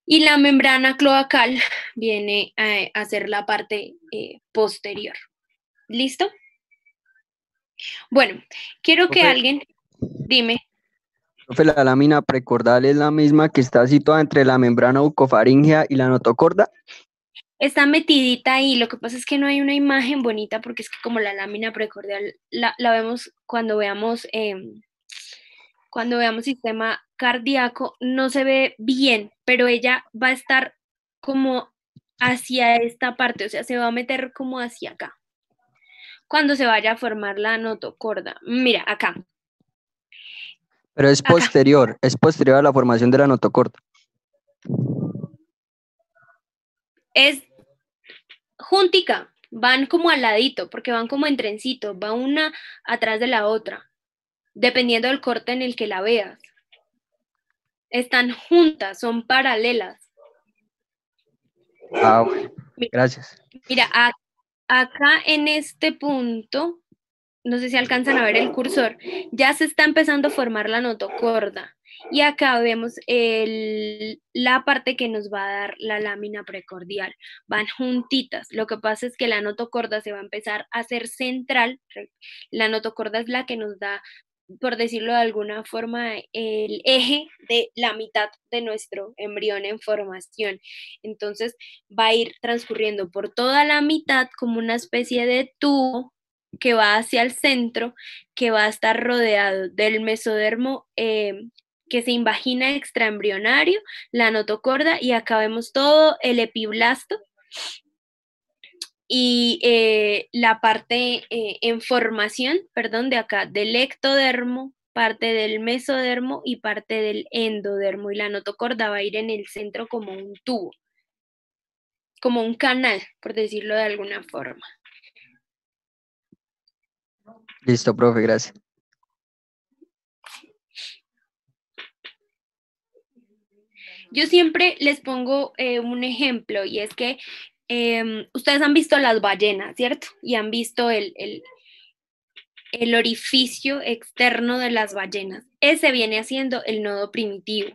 Y la membrana cloacal viene a ser la parte posterior. ¿Listo? Bueno, quiero que Profe, alguien, dime, profe, la lámina precordal es la misma que está situada entre la membrana bucofaríngea y la notocorda. está metidita ahí. Lo que pasa es que no hay una imagen bonita porque es que como la lámina precordial la vemos cuando veamos sistema cardíaco, no se ve bien, pero ella va a estar como hacia esta parte, o sea, se va a meter como hacia acá. Cuando se vaya a formar la notocorda. Mira, acá. Pero es posterior a la formación de la notocorda. Es juntica, van como al ladito, porque van como en trencito, va una atrás de la otra, dependiendo del corte en el que la veas. Están juntas, son paralelas. Ah, bueno, gracias. Mira, acá en este punto, no sé si alcanzan a ver el cursor, ya se está empezando a formar la notocorda. Y acá vemos la parte que nos va a dar la lámina precordial. Van juntitas. Lo que pasa es que la notocorda se va a empezar a hacer central. La notocorda es la que nos da, por decirlo de alguna forma, el eje de la mitad de nuestro embrión en formación. Entonces va a ir transcurriendo por toda la mitad como una especie de tubo que va hacia el centro, que va a estar rodeado del mesodermo que se invagina extraembrionario, la notocorda, y acá vemos todo el epiblasto y la parte en formación, perdón, de acá, del ectodermo, parte del mesodermo y parte del endodermo, y la notocorda va a ir en el centro como un tubo, como un canal, por decirlo de alguna forma. Listo, profe, gracias. Yo siempre les pongo un ejemplo y es que ustedes han visto las ballenas, ¿cierto? Y han visto el orificio externo de las ballenas. Ese viene haciendo el nodo primitivo,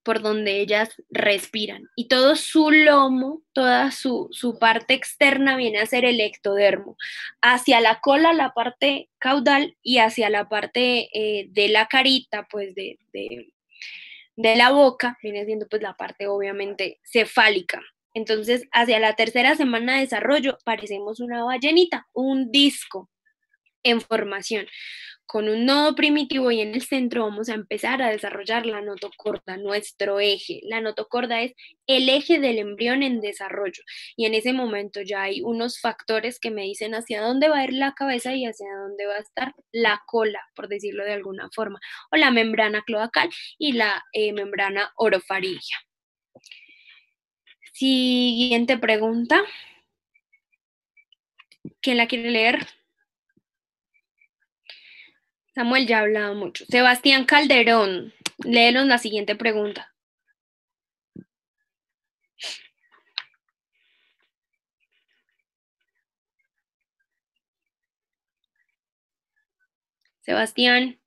por donde ellas respiran. Y todo su lomo, toda su parte externa viene a ser el ectodermo. Hacia la cola, la parte caudal, y hacia la parte de la carita, pues de la boca, viene siendo pues la parte obviamente cefálica. Entonces, hacia la tercera semana de desarrollo, parecemos una ballenita, un disco en formación, con un nodo primitivo y en el centro vamos a empezar a desarrollar la notocorda, nuestro eje. La notocorda es el eje del embrión en desarrollo y en ese momento ya hay unos factores que me dicen hacia dónde va a ir la cabeza y hacia dónde va a estar la cola, por decirlo de alguna forma, o la membrana cloacal y la membrana orofaringea. Siguiente pregunta. ¿Quién la quiere leer? Samuel ya ha hablado mucho. Sebastián Calderón, léenos la siguiente pregunta. Sebastián.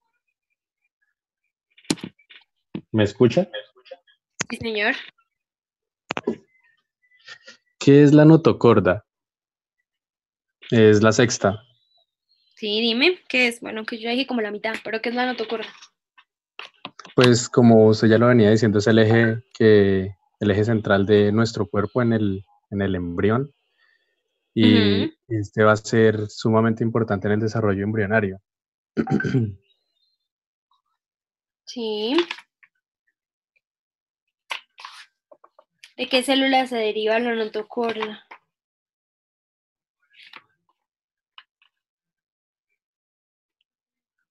¿Me escucha? Sí, señor. ¿Qué es la notocorda? Es la sexta. Sí, dime, ¿qué es? Bueno, que yo dije como la mitad, pero ¿qué es la notocorda? Pues como usted ya lo venía diciendo, es el eje central de nuestro cuerpo en el embrión y Ujú. este va a ser sumamente importante en el desarrollo embrionario. Sí. ¿De qué célula se deriva la notocorda?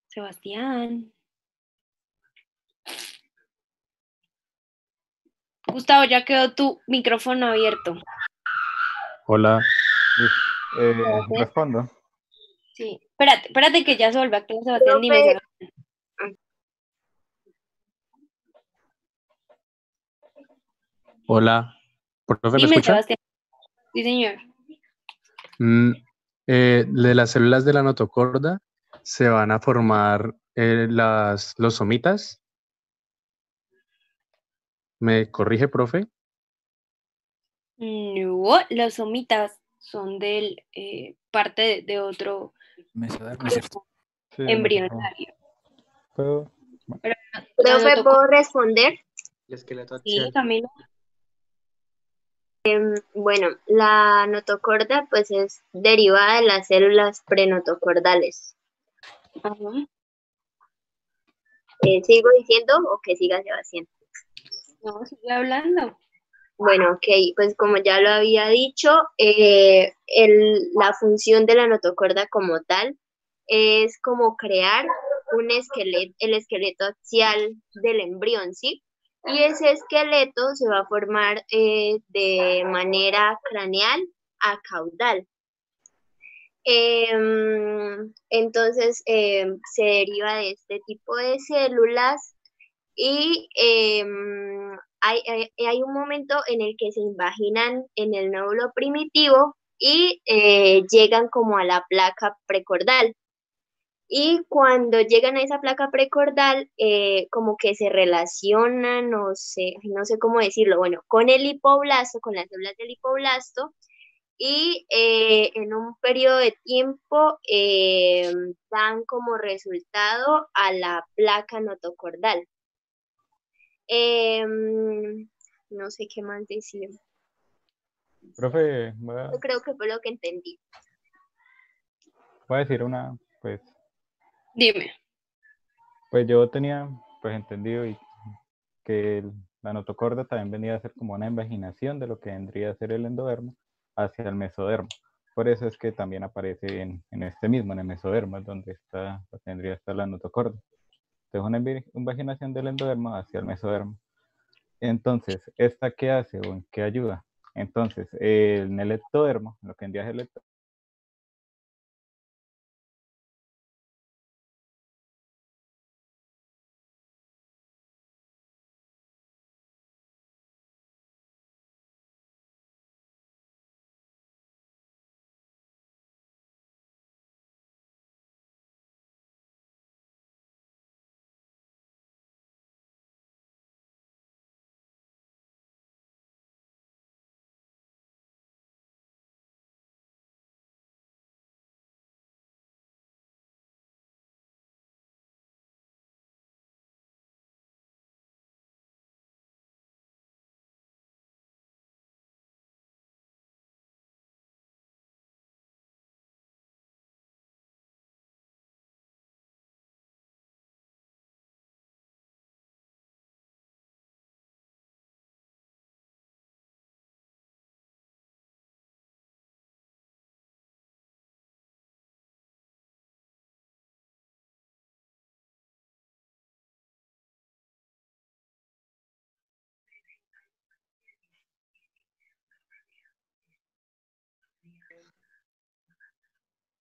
Sebastián. Gustavo, ya quedó tu micrófono abierto. Hola. Respondo. Sí. Espérate que ya se vuelve a activar Sebastián. Dime, Profe, Sebastián. Hola. ¿Profe, me Dime, escucha? Sebastián. Sí, señor. De las células de la notocorda se van a formar los somitas. ¿Me corrige, profe? No, los somitas son del parte de otro Mesodermo, ¿cierto? Sí, embrionario. ¿Puedo? Pero la profe, ¿puedo responder? El esqueleto Sí, axial. Camilo. Bueno, la notocorda pues es derivada de las células prenotocordales. Ajá. ¿Sigo diciendo o que siga Sebastián? No, sigue hablando. Bueno, ok, pues como ya lo había dicho, la función de la notocorda como tal es como crear un esqueleto, el esqueleto axial del embrión, ¿sí? Y ese esqueleto se va a formar de manera craneal a caudal. Entonces se deriva de este tipo de células y hay un momento en el que se invaginan en el nódulo primitivo y llegan como a la placa precordal. Y cuando llegan a esa placa precordal, como que se relacionan, no sé cómo decirlo, bueno, con el hipoblasto, con las células del hipoblasto, y en un periodo de tiempo dan como resultado a la placa notocordal. No sé qué más decir. Profe, Yo creo que fue lo que entendí. voy a decir una, pues Dime. yo tenía pues entendido que la notocorda también venía a ser como una invaginación de lo que vendría a ser el endodermo hacia el mesodermo. Por eso es que también aparece en este mismo, en el mesodermo, donde está, tendría que estar la notocorda. Entonces, una invaginación del endodermo hacia el mesodermo. Entonces, ¿esta qué hace o en qué ayuda? Entonces, en el ectodermo, lo que vendría a ser el ectodermo,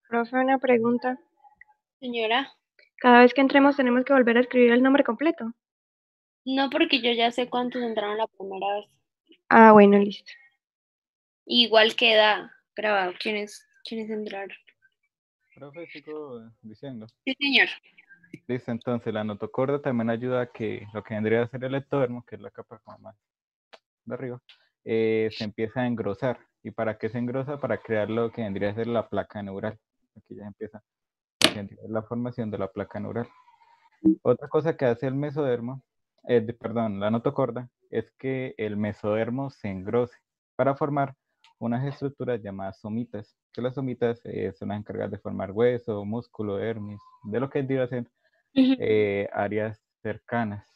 Profe, una pregunta. Señora. Cada vez que entremos tenemos que volver a escribir el nombre completo. No, porque yo ya sé cuántos entraron la primera vez. Ah, bueno, listo. Igual queda grabado quiénes entraron. profe, sigo diciendo. Sí, señor. Listo, entonces la notocorda también ayuda a que lo que vendría a ser el ectodermo, que es la capa como más de arriba, se empieza a engrosar. ¿Y para qué se engrosa? Para crear lo que vendría a ser la placa neural. Aquí ya empieza la formación de la placa neural. Otra cosa que hace el mesodermo, perdón, la notocorda, es que el mesodermo se engrose para formar unas estructuras llamadas somitas, que las somitas son las encargadas de formar hueso, músculo, dermis, de lo que vendría a ser áreas cercanas.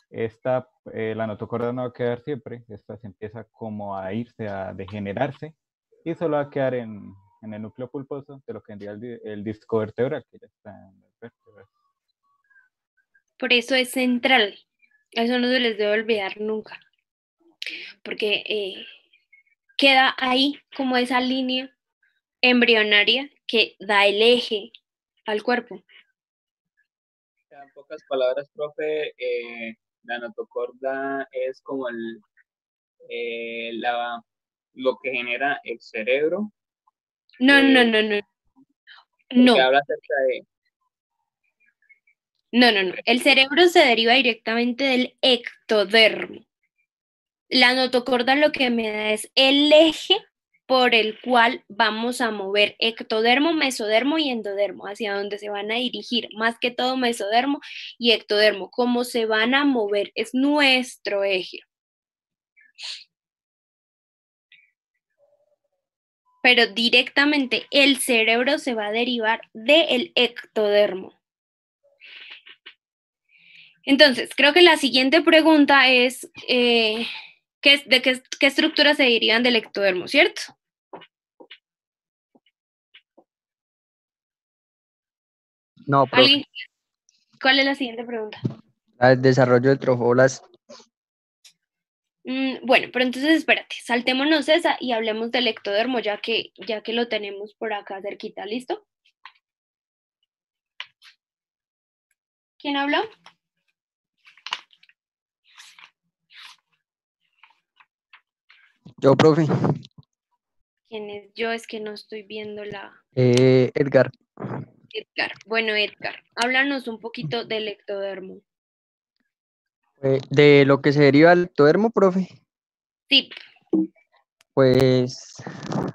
La notocorda no va a quedar siempre, esta se empieza como a irse, a degenerarse, y solo va a quedar en el núcleo pulposo de lo que vendría el disco vertebral, que ya está en las vértebras. Por eso es central. Eso no se les debe olvidar nunca. Porque queda ahí como esa línea embrionaria que da el eje al cuerpo. En pocas palabras, profe, la notocorda es como lo que genera el cerebro. No. Que habla acerca de... No. El cerebro se deriva directamente del ectodermo. La notocorda lo que me da es el eje por el cual vamos a mover ectodermo, mesodermo y endodermo, hacia donde se van a dirigir, más que todo mesodermo y ectodermo. Cómo se van a mover es nuestro eje. Pero directamente el cerebro se va a derivar del ectodermo. Entonces, creo que la siguiente pregunta es, ¿de qué estructuras se derivan del ectodermo, cierto? No, profe. ¿Cuál es la siguiente pregunta? El desarrollo del trofoblasto. Bueno, pero entonces espérate, saltémonos esa y hablemos del ectodermo ya que lo tenemos por acá cerquita, ¿listo? ¿Quién habló? Yo, profe. ¿Quién es yo? Es que no estoy viendo Edgar. Edgar. Bueno, Edgar, háblanos un poquito del ectodermo. De lo que se deriva del ectodermo, profe. Sí. Pues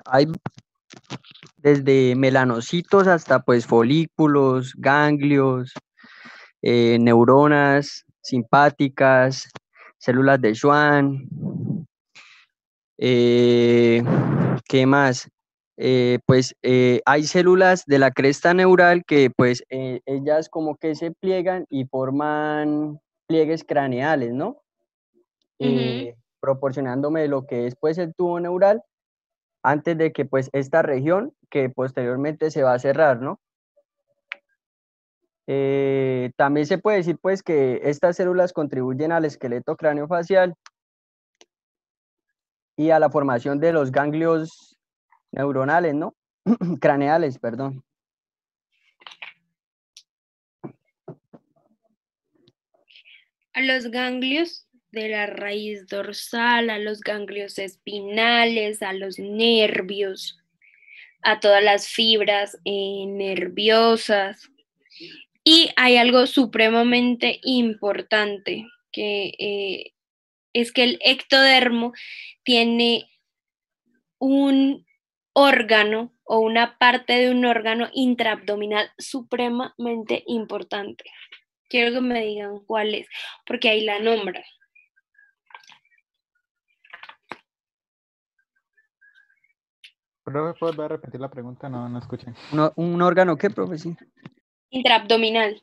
hay desde melanocitos hasta pues folículos, ganglios, neuronas simpáticas, células de Schwann. ¿Qué más? Hay células de la cresta neural que pues ellas como que se pliegan y forman pliegues craneales, ¿no? Proporcionándome lo que es pues el tubo neural antes de que pues esta región que posteriormente se va a cerrar, ¿no? También se puede decir pues que estas células contribuyen al esqueleto craneofacial y a la formación de los ganglios neuronales, ¿no? Craneales, perdón. A los ganglios de la raíz dorsal, a los ganglios espinales, a los nervios, a todas las fibras nerviosas. Y hay algo supremamente importante, que es que el ectodermo tiene un órgano o una parte de un órgano intraabdominal supremamente importante. Quiero que me digan cuál es, porque ahí la nombran. Profe, ¿puedo repetir la pregunta? No escuché. ¿Un órgano qué, profe? Sí. Intraabdominal.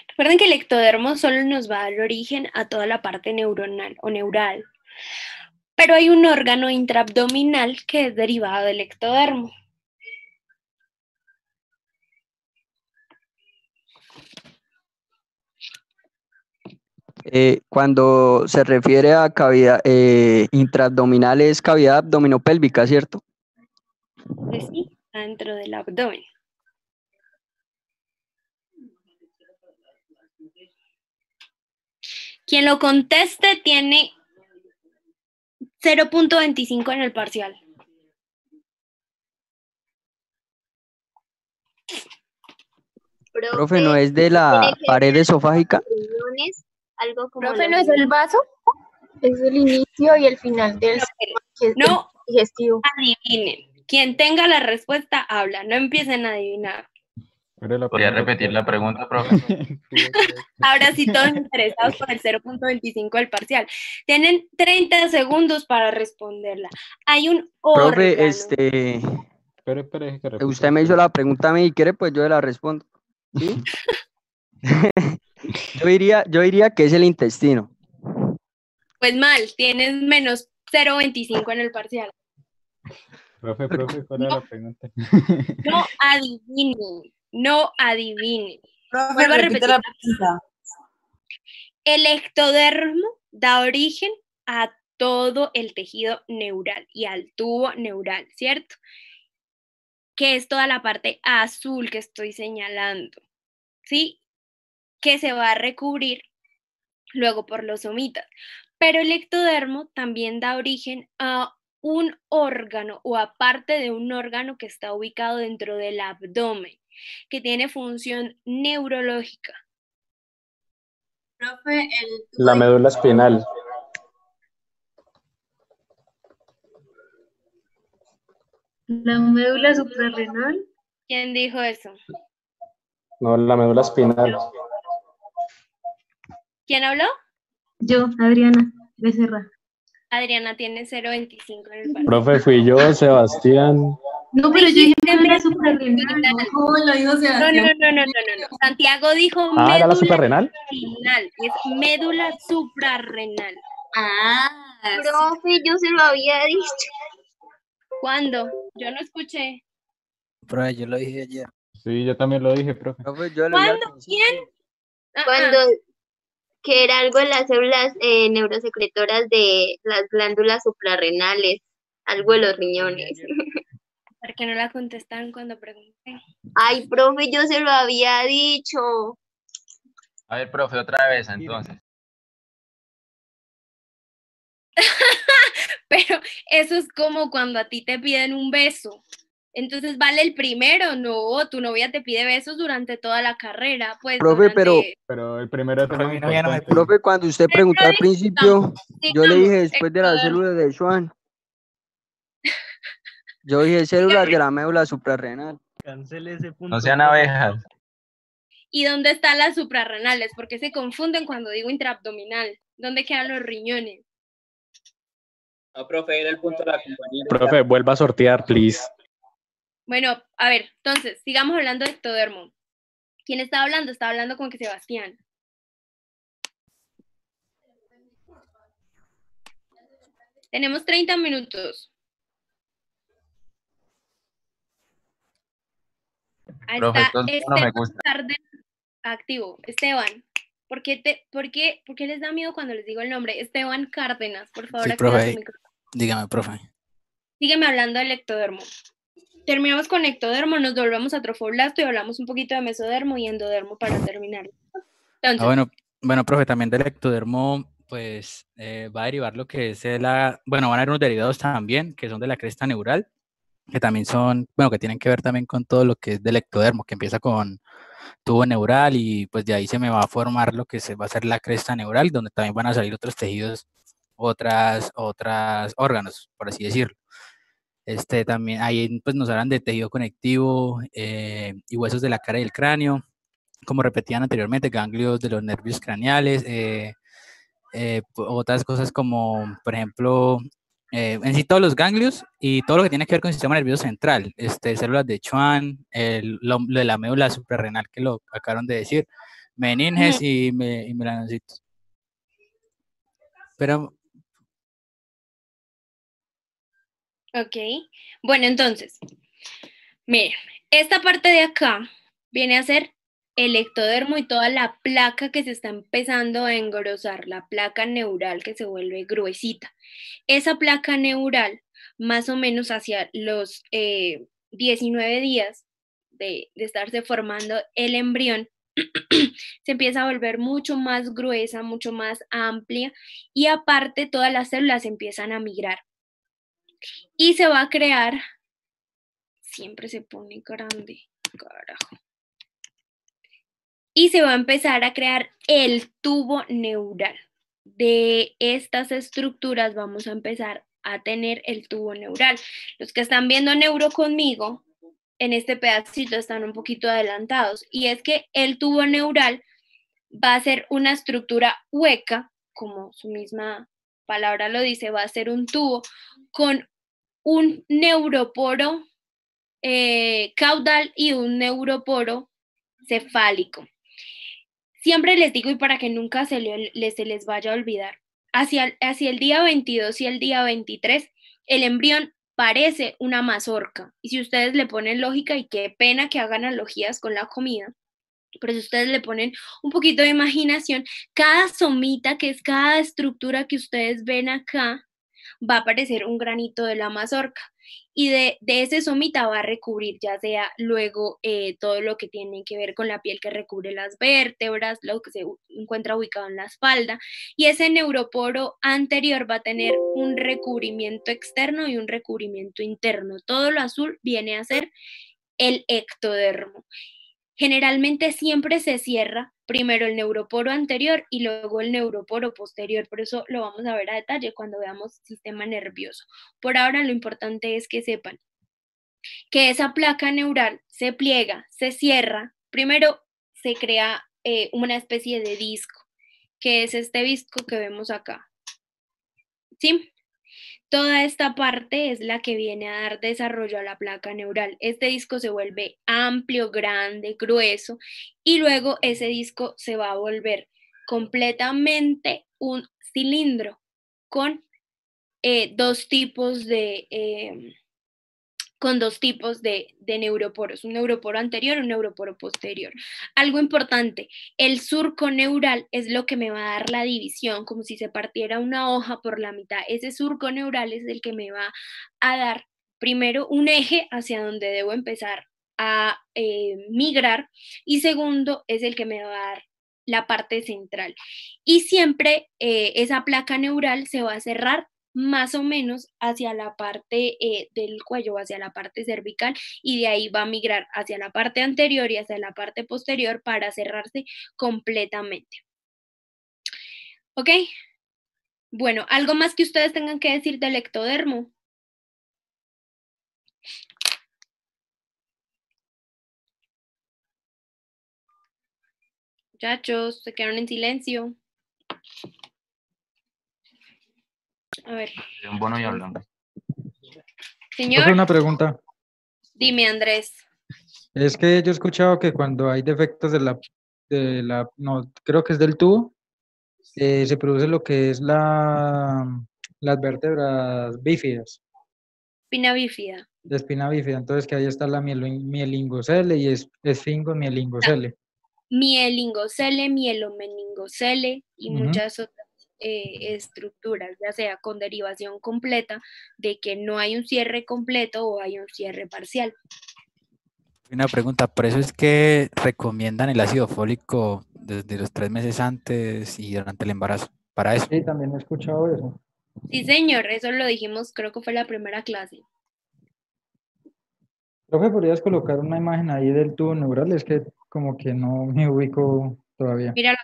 Recuerden que el ectodermo solo nos va a dar origen a toda la parte neuronal o neural, pero hay un órgano intraabdominal que es derivado del ectodermo. Cuando se refiere a cavidad intraabdominal es cavidad abdominopélvica, ¿cierto? Sí, dentro del abdomen. Quien lo conteste tiene 0.25 en el parcial. Profe, ¿no es de la pared esofágica? Riñones, algo como Profe, los ¿no es el vaso? Es el inicio y el final del No digestivo. adivinen. Quien tenga la respuesta habla, no empiecen a adivinar. ¿Podría repetir la pregunta, profe? Ahora sí, todos interesados por el 0.25 del parcial. Tienen 30 segundos para responderla. Hay un órgano. Profe, Espere, que repita. usted me hizo la pregunta a mí y quiere, pues yo la respondo. ¿Sí? yo diría que es el intestino. Pues mal, tienes menos 0.25 en el parcial. Profe, ¿cuál era la pregunta? No adivinen, no adivinen. Profe, Vuelvo a repite repetir. la pregunta. El ectodermo da origen a todo el tejido neural y al tubo neural, ¿cierto? Que es toda la parte azul que estoy señalando, ¿sí? Que se va a recubrir luego por los somitas. Pero el ectodermo también da origen a un órgano o a parte de un órgano que está ubicado dentro del abdomen, que tiene función neurológica. Profe, La médula espinal. la médula suprarrenal. ¿Quién dijo eso? No, la médula espinal. ¿Quién habló? Yo, Adriana Becerra. Adriana tiene 0.25 en el parcial. Profe, fui yo, Sebastián. No, pero yo dije médula Médula suprarrenal. ¿Cómo lo dijo Sebastián? No. Santiago dijo Ah, ¿era la médula suprarrenal? espinal, es médula suprarrenal. Profe, yo se lo había dicho. ¿Cuándo? Yo no escuché. Profe, yo lo dije ayer. Sí, yo también lo dije, profe. ¿Cuándo? ¿Quién? Cuando que era algo de las células neurosecretoras de las glándulas suprarrenales, algo de los riñones. ¿Por qué no la contestaron cuando pregunté? Ay, profe, yo se lo había dicho. A ver, profe, otra vez, entonces. Pero eso es como cuando a ti te piden un beso. Entonces vale el primero, no, tu novia te pide besos durante toda la carrera, pues Profe, pero el primero es el más importante. Profe, cuando usted preguntó al principio, yo le dije después de las células de Schwann. Yo dije células de la médula suprarrenal. Cancele ese punto. No sean abejas. ¿Y dónde están las suprarrenales? Porque se confunden cuando digo intraabdominal. ¿Dónde quedan los riñones? No, profe, era el punto de la compañera. Profe, vuelva a sortear, please. Bueno, a ver, entonces, sigamos hablando de ectodermo. ¿Quién está hablando? Está hablando con que Sebastián. Tenemos 30 minutos. Ahí Profe, está entonces no me gusta. Activo. Esteban, ¿por qué les da miedo cuando les digo el nombre? Esteban Cárdenas, por favor, Sí, activa profe, tu micrófono. dígame, profe. Sígueme hablando del ectodermo. Terminamos con ectodermo, nos volvemos a trofoblasto y hablamos un poquito de mesodermo y endodermo para terminar. Entonces, Bueno, profe, también del ectodermo, pues va a derivar lo que es van a haber unos derivados también, que son de la cresta neural, que también son, que tienen que ver también con todo lo que es del ectodermo, que empieza con tubo neural y pues de ahí se me va a formar lo que se va a ser la cresta neural, donde también van a salir otros tejidos, otras órganos, por así decirlo. También ahí pues nos hablan de tejido conectivo y huesos de la cara y el cráneo, como repetían anteriormente, ganglios de los nervios craneales, otras cosas como, por ejemplo, en sí todos los ganglios y todo lo que tiene que ver con el sistema nervioso central, células de Schwann, lo de la médula suprarrenal que lo acabaron de decir, meninges y melanocitos. Pero... Ok, bueno, entonces, miren, esta parte de acá viene a ser el ectodermo y toda la placa que se está empezando a engrosar, la placa neural que se vuelve gruesita. Esa placa neural, más o menos hacia los 19 días de estarse formando el embrión, se empieza a volver mucho más gruesa, mucho más amplia y aparte todas las células empiezan a migrar. Y se va a crear, siempre se pone grande, carajo. y se va a empezar a crear el tubo neural. De estas estructuras vamos a empezar a tener el tubo neural. Los que están viendo neuro conmigo, en este pedacito están un poquito adelantados, y es que el tubo neural va a ser una estructura hueca, como su misma palabra lo dice, va a ser un tubo con un neuroporo caudal y un neuroporo cefálico. Siempre les digo, y para que nunca se les vaya a olvidar, hacia el día 22 y el día 23, el embrión parece una mazorca. Y si ustedes le ponen lógica, y qué pena que hagan analogías con la comida, pero si ustedes le ponen un poquito de imaginación, cada somita, que es cada estructura que ustedes ven acá, va a aparecer un granito de la mazorca. Y de ese somita va a recubrir ya sea luego todo lo que tiene que ver con la piel que recubre las vértebras, lo que se encuentra ubicado en la espalda, y ese neuroporo anterior va a tener un recubrimiento externo y un recubrimiento interno. Todo lo azul viene a ser el ectodermo. Generalmente siempre se cierra primero el neuroporo anterior y luego el neuroporo posterior, por eso lo vamos a ver a detalle cuando veamos sistema nervioso. Por ahora lo importante es que sepan que esa placa neural se pliega, se cierra, primero se crea una especie de disco, que es este disco que vemos acá. ¿Sí? Toda esta parte es la que viene a dar desarrollo a la placa neural. Este disco se vuelve amplio, grande, grueso, y luego ese disco se va a volver completamente un cilindro con dos tipos de neuroporos, un neuroporo anterior y un neuroporo posterior. Algo importante, el surco neural es lo que me va a dar la división, como si se partiera una hoja por la mitad. Ese surco neural es el que me va a dar primero un eje hacia donde debo empezar a migrar, y segundo es el que me va a dar la parte central. Y siempre esa placa neural se va a cerrar más o menos hacia la parte del cuello, hacia la parte cervical, y de ahí va a migrar hacia la parte anterior y hacia la parte posterior para cerrarse completamente. ¿Ok? Bueno, ¿algo más que ustedes tengan que decir del ectodermo? Muchachos, se quedaron en silencio. A ver. Un bono y hablando. Señor. Una pregunta. Dime, Andrés. Es que yo he escuchado que cuando hay defectos no, creo que es del tubo, se produce lo que es las vértebras bífidas, Espina bífida. de espina bífida. Entonces que ahí está la mielingocele y esfingomielingocele. Mielingocele, mielomeningocele y muchas otras estructuras, ya sea con derivación completa, de que no hay un cierre completo o hay un cierre parcial. Una pregunta, por eso es que recomiendan el ácido fólico desde los 3 meses antes y durante el embarazo, para eso. Sí, también he escuchado eso. Sí, señor, eso lo dijimos, creo que fue la primera clase. Profe, ¿podrías colocar una imagen ahí del tubo neural? Es que como que no me ubico todavía. Mira.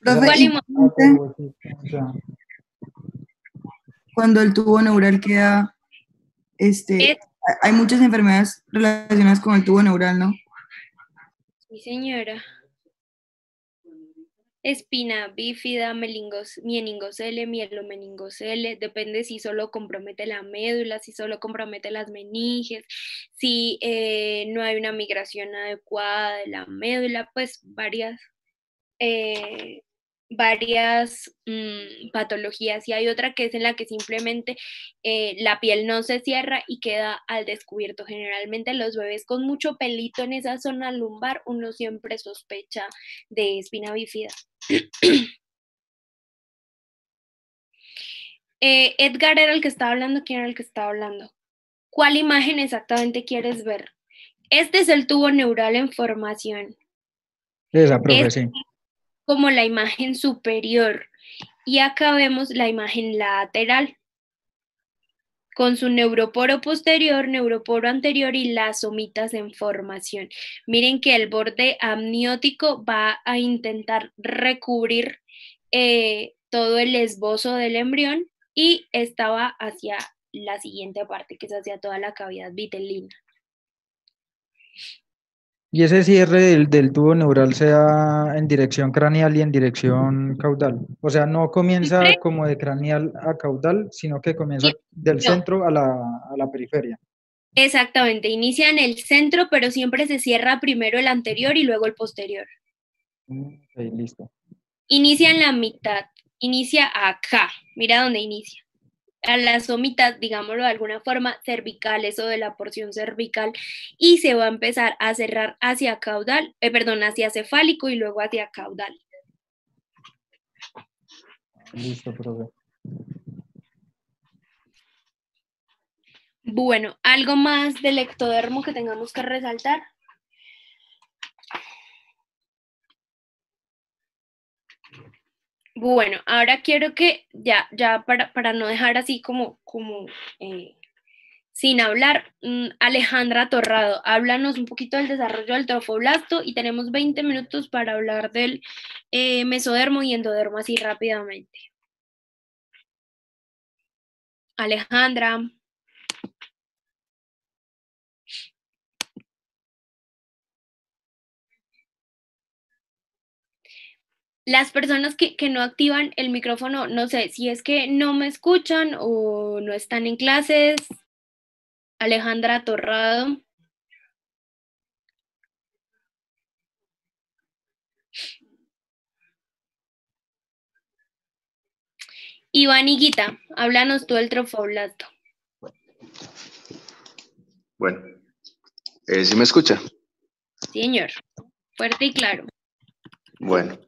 Profe, cuando el tubo neural queda, hay muchas enfermedades relacionadas con el tubo neural, ¿no? Sí, señora. Espina bífida, meningocele, mielomeningocele, depende si solo compromete la médula, si solo compromete las meninges, si no hay una migración adecuada de la médula, pues varias patologías. Y hay otra que es en la que simplemente la piel no se cierra y queda al descubierto. Generalmente los bebés con mucho pelito en esa zona lumbar, uno siempre sospecha de espina bífida. Edgar era el que estaba hablando. ¿Quién era el que estaba hablando? ¿Cuál imagen exactamente quieres ver? Este es el tubo neural en formación. Esa, profe, sí. Como la imagen superior, y acá vemos la imagen lateral. con su neuroporo posterior, neuroporo anterior y las somitas en formación. Miren que el borde amniótico va a intentar recubrir todo el esbozo del embrión y esta va hacia la siguiente parte, que es hacia toda la cavidad vitelina. Y ese cierre del tubo neural se da en dirección craneal y en dirección caudal. O sea, no comienza como de craneal a caudal, sino que comienza del centro a la periferia. Exactamente, inicia en el centro, pero siempre se cierra primero el anterior y luego el posterior. Ok, listo. Inicia en la mitad, inicia acá, mira dónde inicia. A las somitas, digámoslo de alguna forma, cervicales o de la porción cervical, y se va a empezar a cerrar hacia caudal, hacia cefálico y luego hacia caudal. Listo, profe. Bueno, ¿algo más del ectodermo que tengamos que resaltar? Bueno, ahora quiero que ya para no dejar así como sin hablar, Alejandra Torrado, háblanos un poquito del desarrollo del trofoblasto y tenemos 20 minutos para hablar del mesodermo y endodermo así rápidamente. Alejandra. Las personas que no activan el micrófono, no sé si es que no me escuchan o no están en clases. Alejandra Torrado. Iván Higuita, háblanos tú del trofoblasto. Bueno, ¿sí me escucha? Sí, señor, fuerte y claro. Bueno,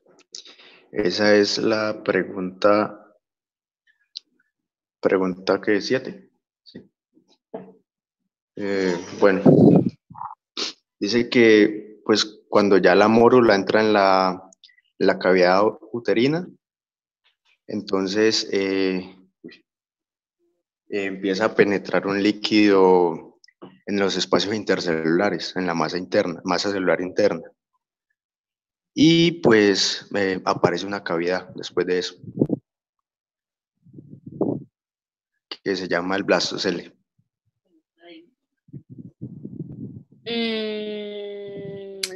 esa es la pregunta que 7. Sí. Bueno, dice que pues cuando ya la mórula entra en la cavidad uterina, entonces empieza a penetrar un líquido en los espacios intercelulares, en la masa celular interna. Y pues aparece una cavidad después de eso, que se llama el blastocele.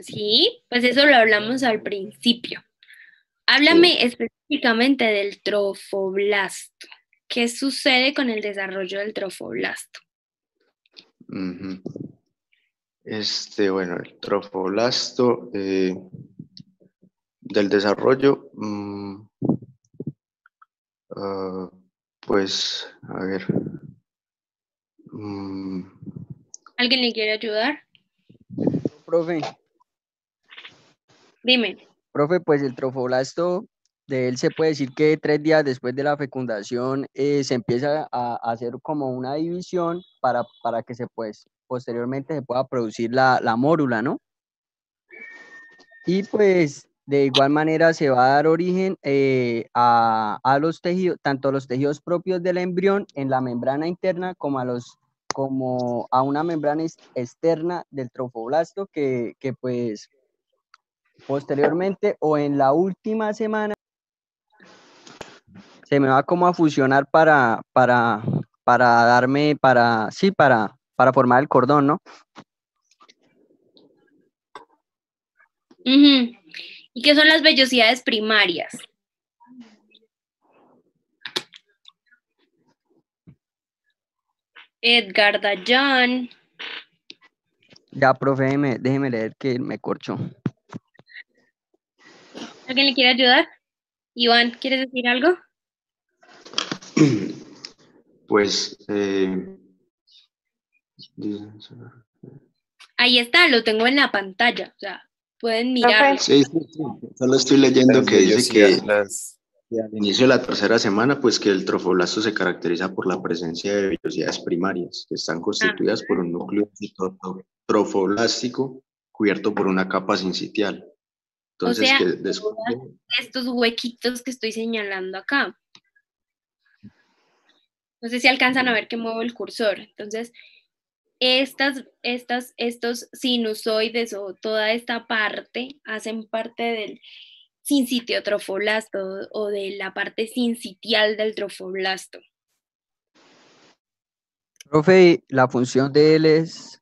Sí, pues eso lo hablamos al principio. Háblame específicamente del trofoblasto. ¿Qué sucede con el desarrollo del trofoblasto? Bueno, el trofoblasto del desarrollo, pues, a ver. ¿Alguien le quiere ayudar? Profe. Dime. Profe, pues el trofoblasto de él se puede decir que 3 días después de la fecundación se empieza a hacer como una división para que posteriormente se pueda producir la mórula, ¿no? Y pues de igual manera se va a dar origen a los tejidos, tanto los tejidos propios del embrión en la membrana interna como a una membrana externa del trofoblasto que pues posteriormente o en la última semana se me va como a fusionar para formar el cordón, ¿no? ¿Y qué son las vellosidades primarias? Edgar Dayan. Ya, profe, déjeme leer que me corchó. ¿Alguien le quiere ayudar? Iván, ¿quieres decir algo? Pues, ahí está, lo tengo en la pantalla, o sea, pueden mirar. Sí. Solo estoy leyendo que dice que al inicio de la tercera semana, pues que el trofoblasto se caracteriza por la presencia de vellosidades primarias, que están constituidas por un núcleo trofoblástico cubierto por una capa sincitial. Entonces, o sea, que después estos huequitos que estoy señalando acá. No sé si alcanzan a ver que muevo el cursor. Entonces, estos sinusoides o toda esta parte hacen parte del sincitio trofoblasto o de la parte sincitial del trofoblasto. Profe, la función de él es...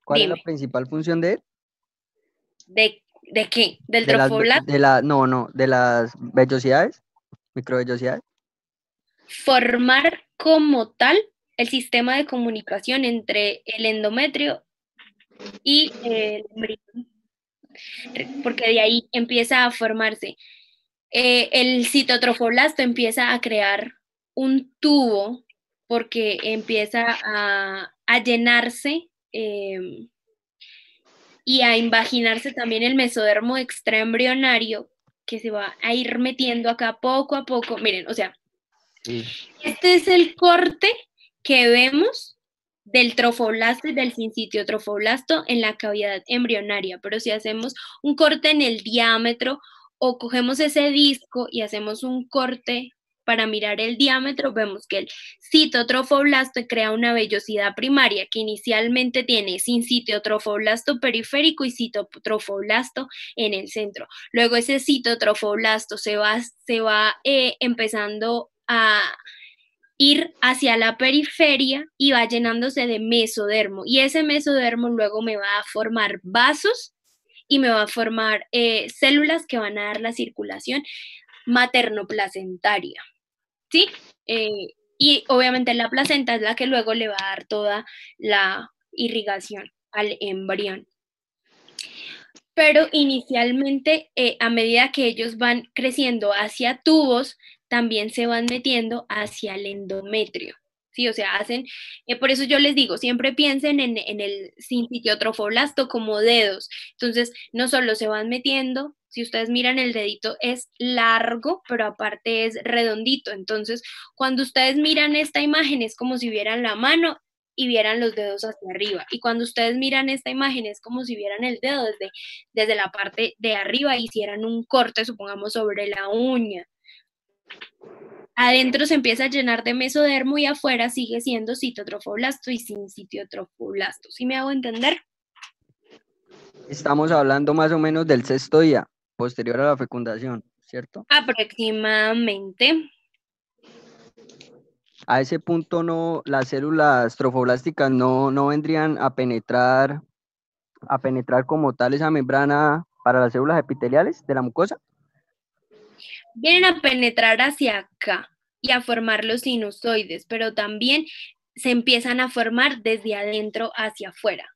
¿Cuál es la Dime, principal función de él? ¿de qué? ¿Del De las, trofoblasto? de las vellosidades, microvellosidades. Formar como tal el sistema de comunicación entre el endometrio y el embrión, porque de ahí empieza a formarse. El citotrofoblasto empieza a crear un tubo porque empieza a llenarse y a invaginarse también el mesodermo extraembrionario que se va a ir metiendo acá poco a poco. Miren, o sea, Sí. este es el corte que vemos del trofoblasto y del sincitio trofoblasto en la cavidad embrionaria, pero si hacemos un corte en el diámetro o cogemos ese disco y hacemos un corte para mirar el diámetro, vemos que el citotrofoblasto crea una vellosidad primaria que inicialmente tiene sincitio trofoblasto periférico y citotrofoblasto en el centro. Luego ese citotrofoblasto se va empezando a ir hacia la periferia y va llenándose de mesodermo. Y ese mesodermo luego me va a formar vasos y me va a formar células que van a dar la circulación maternoplacentaria. ¿Sí? Y obviamente la placenta es la que luego le va a dar toda la irrigación al embrión. Pero inicialmente, a medida que ellos van creciendo hacia tubos, también se van metiendo hacia el endometrio. Sí, o sea, hacen, por eso yo les digo, siempre piensen en el sincitio trofoblasto como dedos. Entonces, no solo se van metiendo, si ustedes miran el dedito es largo, pero aparte es redondito. Entonces, cuando ustedes miran esta imagen es como si vieran la mano y vieran los dedos hacia arriba. Y cuando ustedes miran esta imagen es como si vieran el dedo desde la parte de arriba y hicieran un corte, supongamos, sobre la uña. Adentro se empieza a llenar de mesodermo y afuera sigue siendo citotrofoblasto y sincitio trofoblasto. ¿Sí me hago entender? Estamos hablando más o menos del sexto día, posterior a la fecundación, ¿cierto? Aproximadamente. A ese punto no, las células trofoblásticas no vendrían a penetrar como tal esa membrana para las células epiteliales de la mucosa. Vienen a penetrar hacia acá y a formar los sinusoides, pero también se empiezan a formar desde adentro hacia afuera.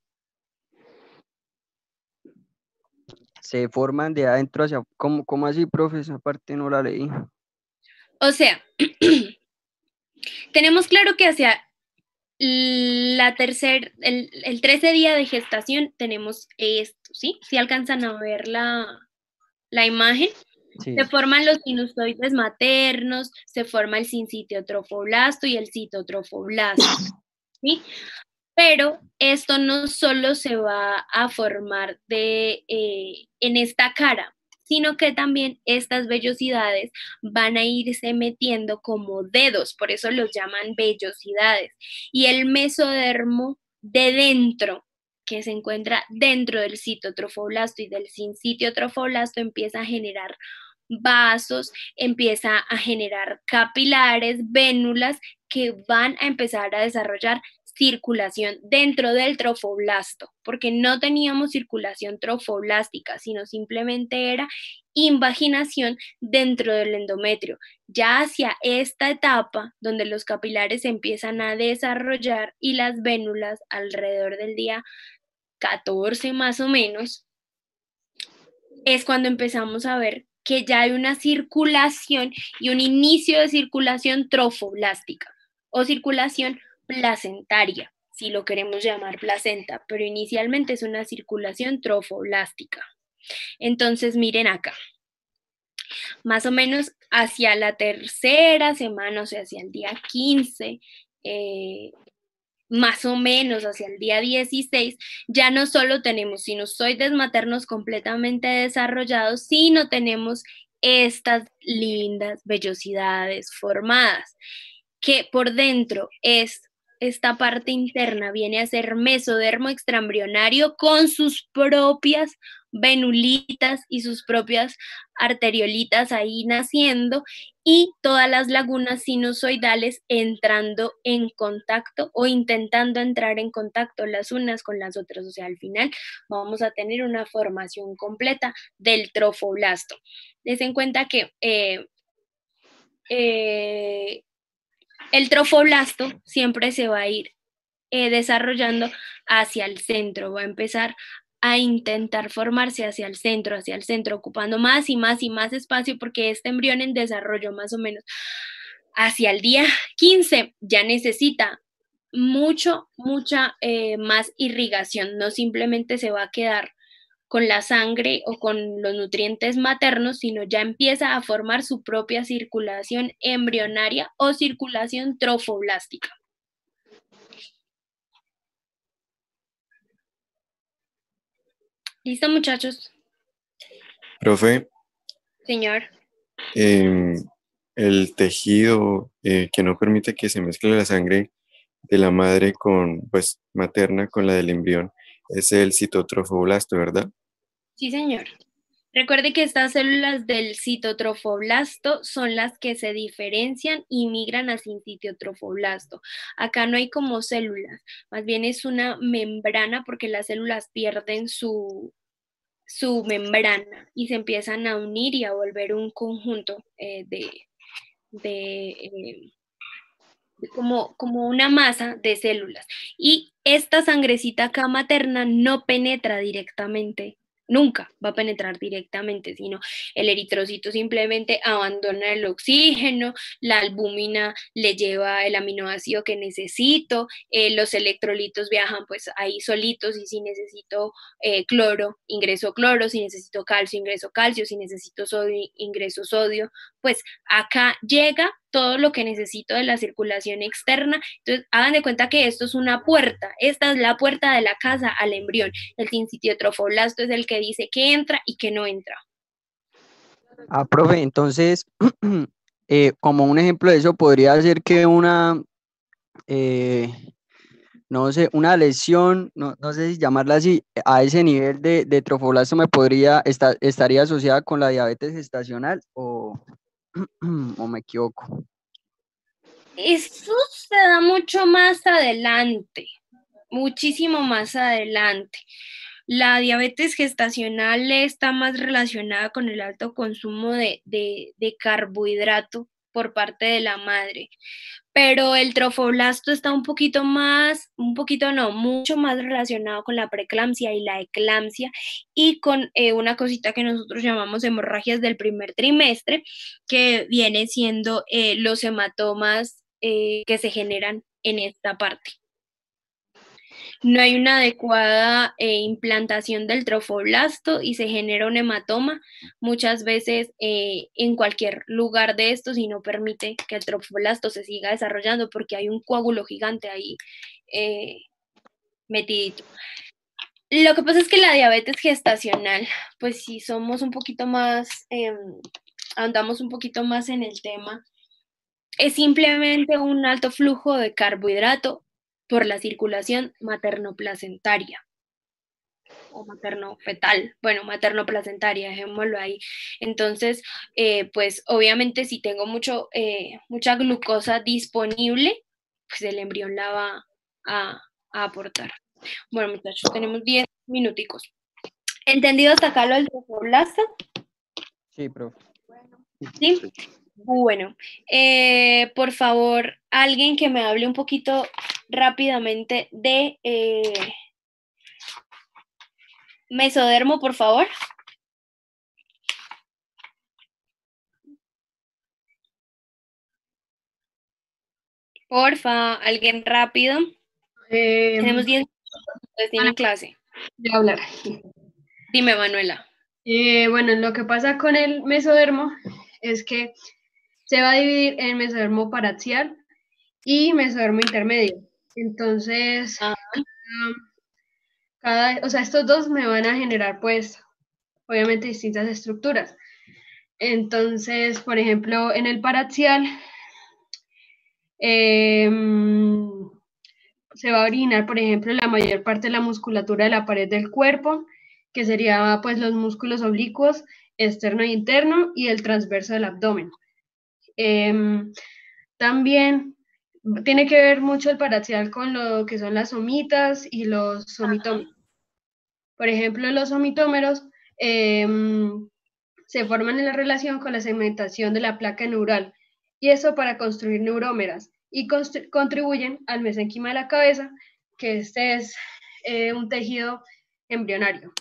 Se forman de adentro hacia... ¿Cómo así, profe? Esa parte no la leí. O sea, tenemos claro que hacia el 13 día de gestación tenemos esto, ¿sí? Si alcanzan a ver la imagen. Sí. Se forman los sinusoides maternos, se forma el sincitio trofoblasto y el citotrofoblasto, ¿sí? Pero esto no solo se va a formar en esta cara, sino que también estas vellosidades van a irse metiendo como dedos, por eso los llaman vellosidades. Y el mesodermo de dentro, que se encuentra dentro del citotrofoblasto y del sincitio trofoblasto, empieza a generar vasos, empieza a generar capilares, vénulas que van a empezar a desarrollar circulación dentro del trofoblasto, porque no teníamos circulación trofoblástica, sino simplemente era invaginación dentro del endometrio. Ya hacia esta etapa, donde los capilares se empiezan a desarrollar y las vénulas alrededor del día 14 más o menos, es cuando empezamos a ver que ya hay una circulación y un inicio de circulación trofoblástica o circulación placentaria, si lo queremos llamar placenta, pero inicialmente es una circulación trofoblástica. Entonces, miren acá, más o menos hacia la tercera semana, o sea, hacia el día 15, más o menos hacia el día 16, ya no solo tenemos sinusoides maternos completamente desarrollados, sino tenemos estas lindas vellosidades formadas, que por dentro esta parte interna viene a ser mesodermo extraembrionario con sus propias venulitas y sus propias arteriolitas ahí naciendo, y todas las lagunas sinusoidales entrando en contacto o intentando entrar en contacto las unas con las otras. O sea, al final vamos a tener una formación completa del trofoblasto. Les en cuenta que el trofoblasto siempre se va a ir desarrollando hacia el centro, va a empezar a intentar formarse hacia el centro, ocupando más y más y más espacio, porque este embrión en desarrollo más o menos hacia el día 15 ya necesita mucha más irrigación, no simplemente se va a quedar con la sangre o con los nutrientes maternos, sino ya empieza a formar su propia circulación embrionaria o circulación trofoblástica. ¿Listo, muchachos? Profe, Señor. el tejido que no permite que se mezcle la sangre de la madre pues, materna con la del embrión es el citotrofoblasto, ¿verdad? Sí, señor. Recuerde que estas células del citotrofoblasto son las que se diferencian y migran a sincitiotrofoblasto. Acá no hay como células, más bien es una membrana, porque las células pierden su membrana y se empiezan a unir y a volver un conjunto como una masa de células. Y esta sangrecita acá materna no penetra directamente, nunca va a penetrar directamente, sino el eritrocito simplemente abandona el oxígeno, la albúmina le lleva el aminoácido que necesito, los electrolitos viajan pues ahí solitos, y si necesito cloro, ingreso cloro, si necesito calcio, ingreso calcio, si necesito sodio, ingreso sodio, pues acá llega todo lo que necesito de la circulación externa. Entonces, hagan de cuenta que esto es una puerta. Esta es la puerta de la casa al embrión. El sincitiotrofoblasto es el que dice que entra y que no entra. Ah, profe, entonces, como un ejemplo de eso, podría ser que no sé, una lesión, no sé si llamarla así, a ese nivel de trofoblasto estaría asociada con la diabetes gestacional, o me equivoco. Eso se da mucho más adelante, muchísimo más adelante. La diabetes gestacional está más relacionada con el alto consumo de carbohidrato por parte de la madre, pero el trofoblasto está mucho más relacionado con la preeclampsia y la eclampsia, y con una cosita que nosotros llamamos hemorragias del primer trimestre, que viene siendo los hematomas que se generan en esta parte. No hay una adecuada implantación del trofoblasto y se genera un hematoma muchas veces en cualquier lugar de estos, y no permite que el trofoblasto se siga desarrollando porque hay un coágulo gigante ahí metidito. Lo que pasa es que la diabetes gestacional, pues si somos un poquito más, andamos un poquito más en el tema, es simplemente un alto flujo de carbohidrato por la circulación materno-placentaria o materno-fetal, bueno, materno-placentaria, dejémoslo ahí. Entonces, pues obviamente si tengo mucha glucosa disponible, pues el embrión la va a aportar. Bueno, muchachos, tenemos 10 minuticos. ¿Entendido hasta acá lo del trofoblasto? Sí, profe. ¿Sí? Bueno, por favor, alguien que me hable un poquito rápidamente de mesodermo, por favor. Porfa, alguien rápido. Tenemos 10 minutos, ustedes tienen clase. De hablar. Dime, Manuela. Bueno, lo que pasa con el mesodermo es que se va a dividir en mesodermo paraxial y mesodermo intermedio. Entonces, o sea, estos dos me van a generar, pues, obviamente distintas estructuras. Entonces, por ejemplo, en el paraxial se va a orinar, por ejemplo, la mayor parte de la musculatura de la pared del cuerpo, que sería pues los músculos oblicuos, externo e interno, y el transverso del abdomen. También tiene que ver mucho el paraxial con lo que son las somitas y los somitómeros. Por ejemplo, los somitómeros se forman en la relación con la segmentación de la placa neural, y eso para construir neurómeras, y contribuyen al mesenquima de la cabeza, que este es un tejido embrionario.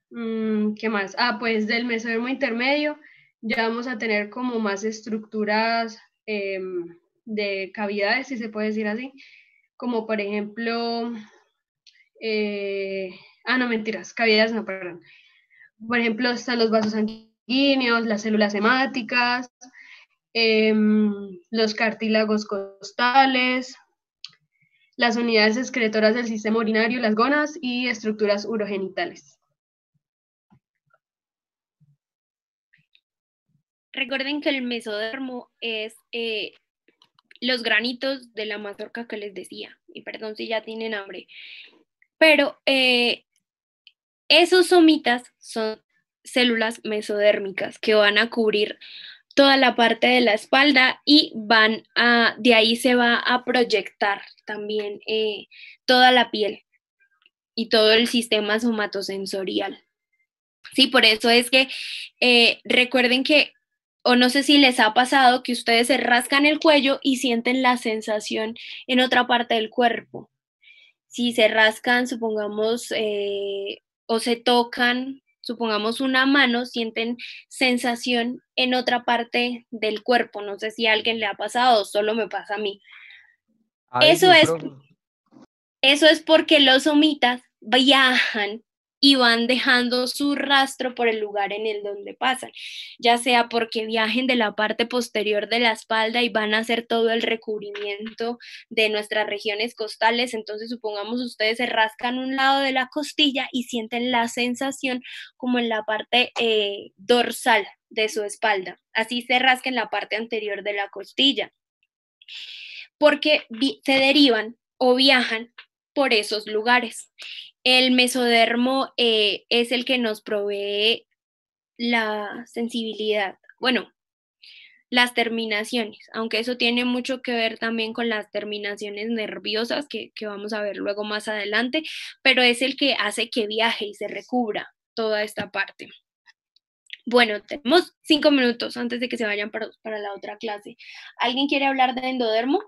¿Qué más? Pues del mesodermo intermedio ya vamos a tener como más estructuras de cavidades, si se puede decir así, como por ejemplo, no mentiras, cavidades no, perdón. Por ejemplo, están los vasos sanguíneos, las células hemáticas, los cartílagos costales, las unidades excretoras del sistema urinario, las gónadas y estructuras urogenitales. Recuerden que el mesodermo es los granitos de la mazorca que les decía, y perdón si ya tienen hambre, pero esos somitas son células mesodérmicas que van a cubrir toda la parte de la espalda y de ahí se va a proyectar también toda la piel y todo el sistema somatosensorial. Sí, por eso es que recuerden que, o no sé si les ha pasado que ustedes se rascan el cuello y sienten la sensación en otra parte del cuerpo. Si se rascan, supongamos, o se tocan, supongamos una mano, sienten sensación en otra parte del cuerpo. No sé si a alguien le ha pasado o solo me pasa a mí. Eso es porque los somitas viajan y van dejando su rastro por el lugar en el donde pasan, ya sea porque viajen de la parte posterior de la espalda y van a hacer todo el recubrimiento de nuestras regiones costales. Entonces, supongamos ustedes se rascan un lado de la costilla y sienten la sensación como en la parte dorsal de su espalda. Así se rasca en la parte anterior de la costilla, porque se derivan o viajan por esos lugares. El mesodermo es el que nos provee la sensibilidad, bueno, las terminaciones, aunque eso tiene mucho que ver también con las terminaciones nerviosas que vamos a ver luego más adelante, pero es el que hace que viaje y se recubra toda esta parte. Bueno, tenemos 5 minutos antes de que se vayan para la otra clase. ¿Alguien quiere hablar de endodermo?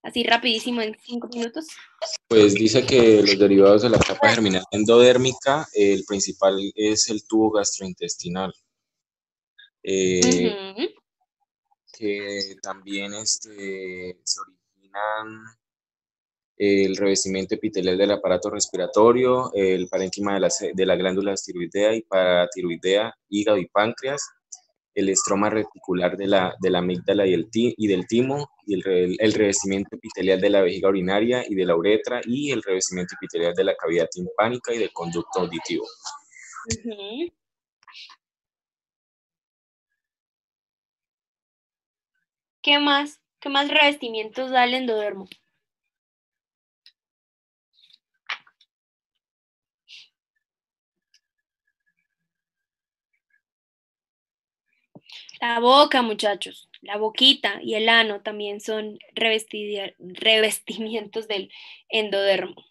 Así rapidísimo en 5 minutos. Pues dice que los derivados de la capa germinal endodérmica, el principal es el tubo gastrointestinal, que también se originan el revestimiento epitelial del aparato respiratorio, el parénquima de la glándula tiroidea y paratiroidea, hígado y páncreas, el estroma reticular de la amígdala y del timo, y el revestimiento epitelial de la vejiga urinaria y de la uretra, y el revestimiento epitelial de la cavidad timpánica y del conducto auditivo. ¿Qué más revestimientos da el endodermo? La boca, muchachos, la boquita y el ano también son revestimientos del endodermo.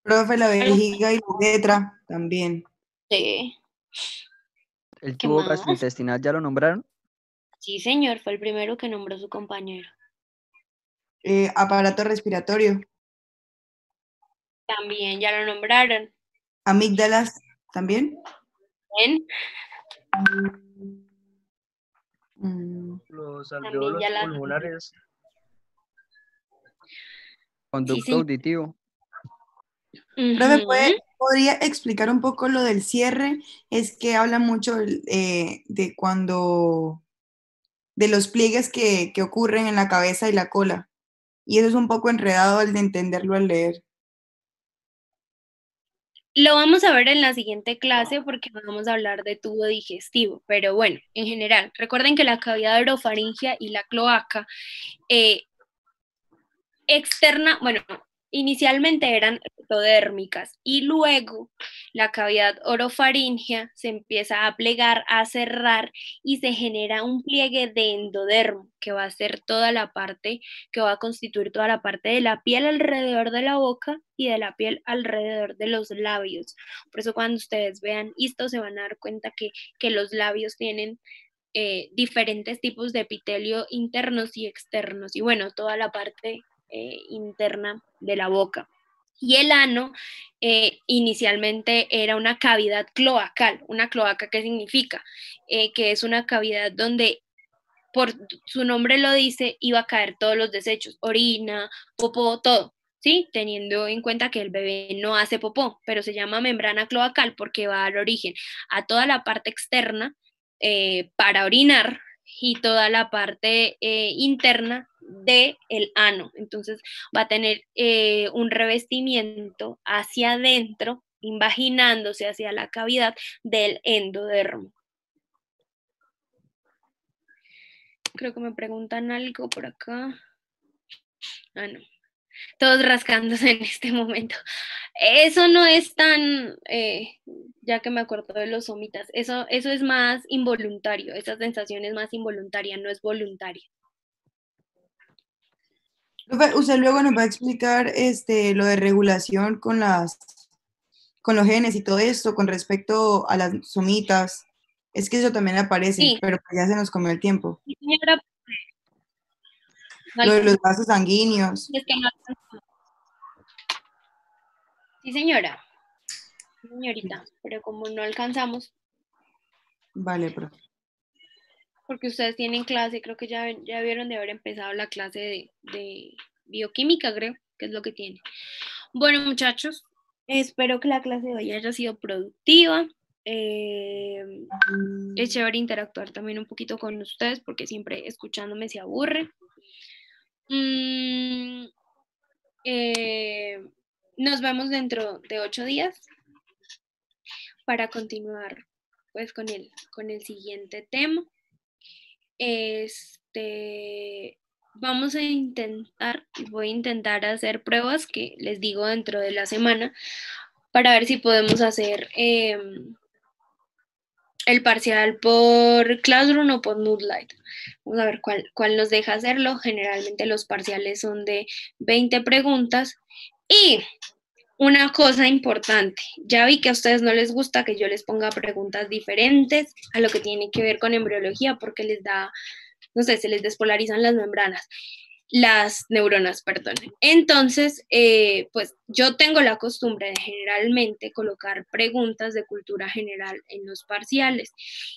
Profe, la vejiga y la uretra también. Sí. ¿El tubo gastrointestinal ya lo nombraron? Sí, señor, fue el primero que nombró su compañero. Aparato respiratorio. También ya lo nombraron. Amígdalas también. ¿Ven? Los alveolos pulmonares. Conducto Sí, auditivo. Profe, ¿podría explicar un poco lo del cierre? Es que habla mucho de los pliegues que ocurren en la cabeza y la cola. Y eso es un poco enredado el de entenderlo al leer. Lo vamos a ver en la siguiente clase porque vamos a hablar de tubo digestivo, pero bueno, en general, recuerden que la cavidad orofaringea y la cloaca externa, bueno, inicialmente eran ectodérmicas y luego la cavidad orofaringea se empieza a plegar, a cerrar y se genera un pliegue de endodermo que va a ser toda la parte, que va a constituir toda la parte de la piel alrededor de la boca y de la piel alrededor de los labios. Por eso cuando ustedes vean esto se van a dar cuenta que los labios tienen diferentes tipos de epitelio internos y externos y bueno, toda la parte interna de la boca. Y el ano inicialmente era una cavidad cloacal. ¿Una cloaca qué significa? Que es una cavidad donde, por su nombre lo dice, iba a caer todos los desechos, orina, popó, todo, ¿sí? Teniendo en cuenta que el bebé no hace popó, pero se llama membrana cloacal porque va a dar origen a toda la parte externa para orinar y toda la parte interna del ano. Entonces va a tener un revestimiento hacia adentro, invaginándose hacia la cavidad del endodermo. Creo que me preguntan algo por acá. Ah, no. Todos rascándose en este momento. Eso no es tan, ya que me acuerdo de los somitas, eso es más involuntario, esa sensación es más involuntaria, no es voluntaria. Usted luego nos va a explicar lo de regulación con los genes y todo esto con respecto a las somitas. Es que eso también aparece, sí, pero ya se nos comió el tiempo. Sí, señora. Lo de los vasos sanguíneos. Es que no. Sí, señora. Señorita, pero como no alcanzamos. Vale, profe. Porque ustedes tienen clase, creo que ya vieron de haber empezado la clase de bioquímica, creo, que es lo que tiene. Bueno, muchachos, espero que la clase de hoy haya sido productiva. Es chévere interactuar también un poquito con ustedes porque siempre escuchándome se aburre. Nos vemos dentro de 8 días para continuar pues con el siguiente tema. Vamos a voy a intentar hacer pruebas que les digo dentro de la semana para ver si podemos hacer el parcial por Classroom o por Moodlight. Vamos a ver cuál nos deja hacerlo. Generalmente los parciales son de 20 preguntas. Y una cosa importante, ya vi que a ustedes no les gusta que yo les ponga preguntas diferentes a lo que tiene que ver con embriología porque les da, no sé, se les despolarizan las neuronas, perdón. Entonces, pues yo tengo la costumbre de generalmente colocar preguntas de cultura general en los parciales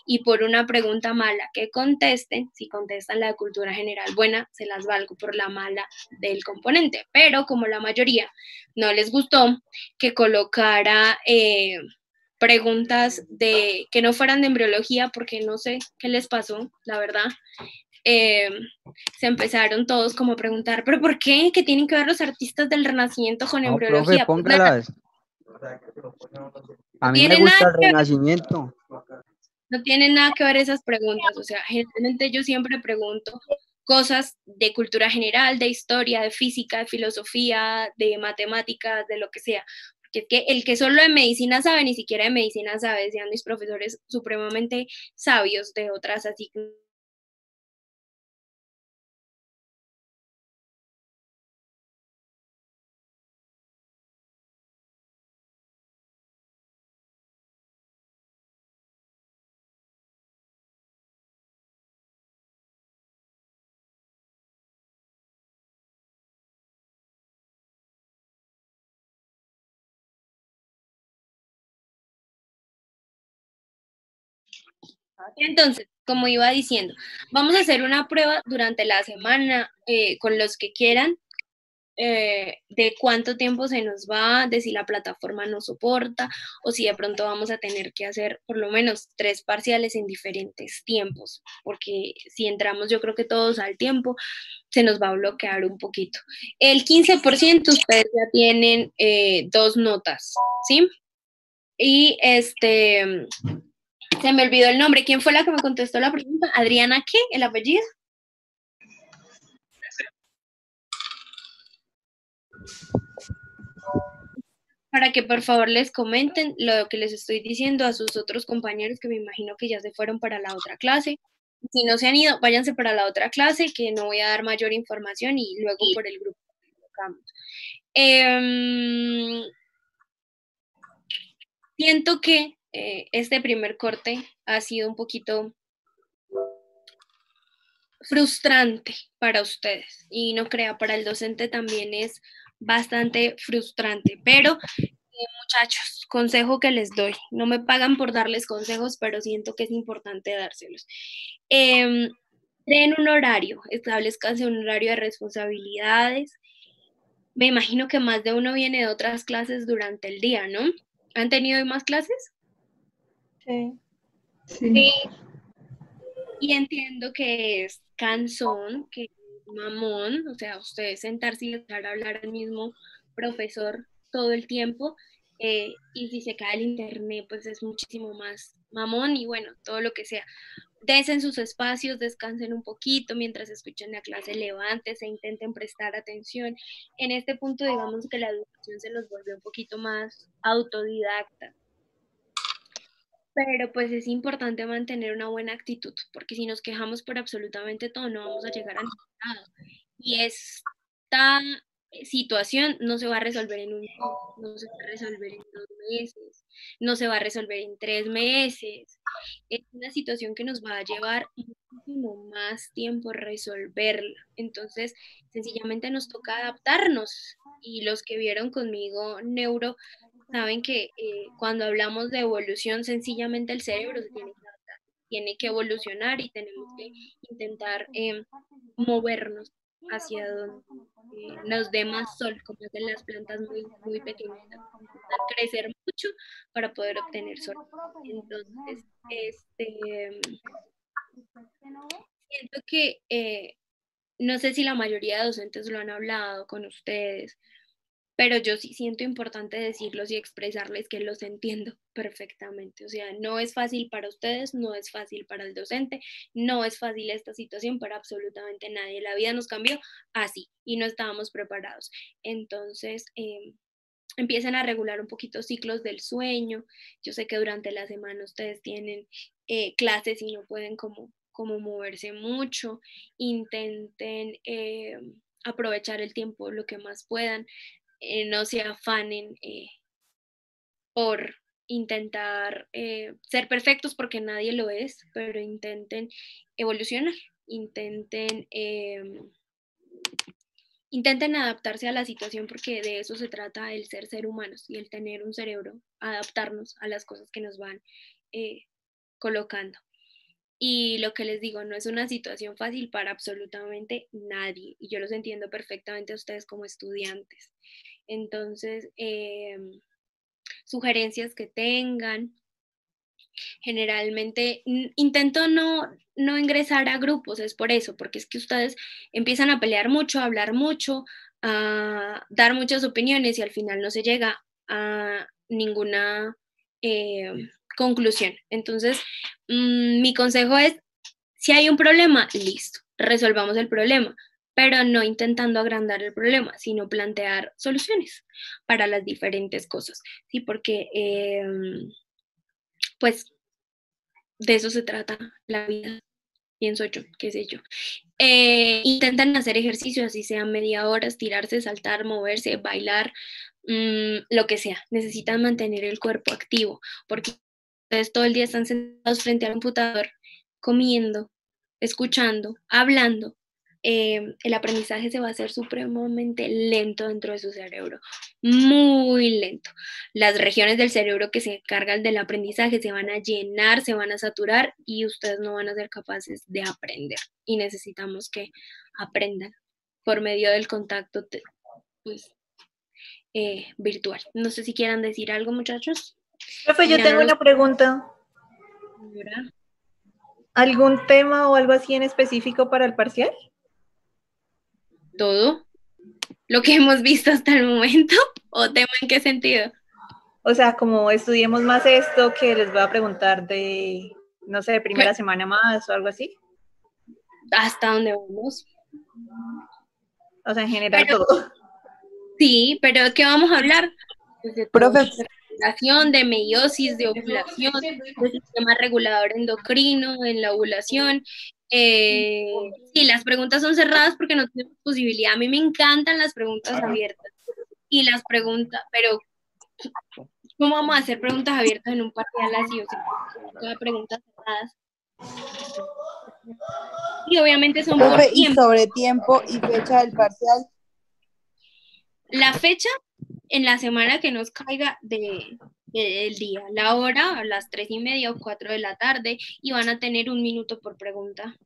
y por una pregunta mala que contesten, si contestan la de cultura general buena, se las valgo por la mala del componente, pero como la mayoría no les gustó que colocara preguntas que no fueran de embriología porque no sé qué les pasó, la verdad. Se empezaron todos como a preguntar, ¿pero por qué? ¿Qué tienen que ver los artistas del Renacimiento con embriología? Profe, póngalas. A mí me gusta el Renacimiento. No tienen nada que ver esas preguntas, o sea, generalmente yo siempre pregunto cosas de cultura general, de historia, de física, de filosofía, de matemáticas, de lo que sea. Porque es que el que solo de medicina sabe, ni siquiera de medicina sabe, sean mis profesores supremamente sabios de otras asignaturas. Entonces, como iba diciendo, vamos a hacer una prueba durante la semana con los que quieran de cuánto tiempo se nos va, de si la plataforma nos soporta o si de pronto vamos a tener que hacer por lo menos 3 parciales en diferentes tiempos, porque si entramos yo creo que todos al tiempo, se nos va a bloquear un poquito. El 15% ustedes ya tienen 2 notas, ¿sí? Y se me olvidó el nombre. ¿Quién fue la que me contestó la pregunta? ¿Adriana qué? ¿El apellido? Para que por favor les comenten lo que les estoy diciendo a sus otros compañeros, que me imagino que ya se fueron para la otra clase. Si no se han ido, váyanse para la otra clase, que no voy a dar mayor información y luego por el grupo que colocamos. Siento que este primer corte ha sido un poquito frustrante para ustedes, y no crea, para el docente también es bastante frustrante, pero muchachos, consejo que les doy, no me pagan por darles consejos, pero siento que es importante dárselos. Creen un horario, establezcanse un horario de responsabilidades. Me imagino que más de uno viene de otras clases durante el día, ¿no? ¿Han tenido hoy más clases? Sí. Sí. Y entiendo que es cansón, que es mamón, o sea, ustedes sentarse y estar a hablar al mismo profesor todo el tiempo, y si se cae el internet, pues es muchísimo más mamón, y bueno, todo lo que sea. Desen sus espacios, descansen un poquito mientras escuchan la clase, levántense, intenten prestar atención. En este punto, digamos que la educación se los vuelve un poquito más autodidacta. Pero pues es importante mantener una buena actitud, porque si nos quejamos por absolutamente todo, no vamos a llegar a ningún lado. Y esta situación no se va a resolver en un mes, no se va a resolver en 2 meses, no se va a resolver en 3 meses. Es una situación que nos va a llevar muchísimo más tiempo resolverla. Entonces, sencillamente nos toca adaptarnos. Y los que vieron conmigo neuro saben que cuando hablamos de evolución, sencillamente el cerebro se tiene que adaptar, tiene que evolucionar, y tenemos que intentar movernos hacia donde nos dé más sol, como hacen las plantas muy, muy pequeñitas, intentar crecer mucho para poder obtener sol. Entonces, siento que no sé si la mayoría de docentes lo han hablado con ustedes, pero yo sí siento importante decirlos y expresarles que los entiendo perfectamente. O sea, no es fácil para ustedes, no es fácil para el docente, no es fácil esta situación para absolutamente nadie. La vida nos cambió así y no estábamos preparados. Entonces, empiecen a regular un poquito ciclos del sueño. Yo sé que durante la semana ustedes tienen clases y no pueden como moverse mucho. Intenten aprovechar el tiempo lo que más puedan. No se afanen por intentar ser perfectos, porque nadie lo es, pero intenten evolucionar, intenten adaptarse a la situación, porque de eso se trata el ser humanos y el tener un cerebro, adaptarnos a las cosas que nos van colocando. Y lo que les digo, no es una situación fácil para absolutamente nadie, y yo los entiendo perfectamente a ustedes como estudiantes. Entonces, sugerencias que tengan. Generalmente intento no ingresar a grupos, es por eso, porque es que ustedes empiezan a pelear mucho, a hablar mucho, a dar muchas opiniones, y al final no se llega a ninguna conclusión. Entonces, mi consejo es, si hay un problema, listo, resolvamos el problema, pero no intentando agrandar el problema, sino plantear soluciones para las diferentes cosas, ¿sí? Porque, pues, de eso se trata la vida, pienso yo, qué sé yo. Intentan hacer ejercicio, así sea media hora, estirarse, saltar, moverse, bailar, lo que sea. Necesitan mantener el cuerpo activo, porque ustedes todo el día están sentados frente al computador, comiendo, escuchando, hablando. El aprendizaje se va a hacer supremamente lento dentro de su cerebro, muy lento. Las regiones del cerebro que se encargan del aprendizaje se van a llenar, se van a saturar, y ustedes no van a ser capaces de aprender, y necesitamos que aprendan por medio del contacto pues, virtual. No sé si quieran decir algo, muchachos. Profe, yo tengo una pregunta. ¿Algún tema o algo así en específico para el parcial? Todo lo que hemos visto hasta el momento. ¿O tema en qué sentido? O sea, como estudiemos más esto que les voy a preguntar de, no sé, primera semana más o algo así. Hasta donde vamos. O sea, en general todo. Sí, pero ¿de qué vamos a hablar? Pues de Profe, ovulación, de meiosis, de ovulación, del sistema regulador endocrino, en la ovulación. Sí, las preguntas son cerradas porque no tenemos posibilidad. A mí me encantan las preguntas abiertas. Y las preguntas, pero ¿cómo vamos a hacer preguntas abiertas en un parcial así? O sea, todas preguntas cerradas. Y obviamente son por profe, y tiempo. sobre tiempo y fecha del parcial. La fecha en la semana que nos caiga del día, la hora a las 3:30 o 4 de la tarde, y van a tener 1 minuto por pregunta.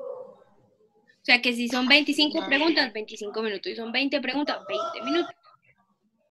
O sea que si son 25 preguntas, 25 minutos, y son 20 preguntas, 20 minutos.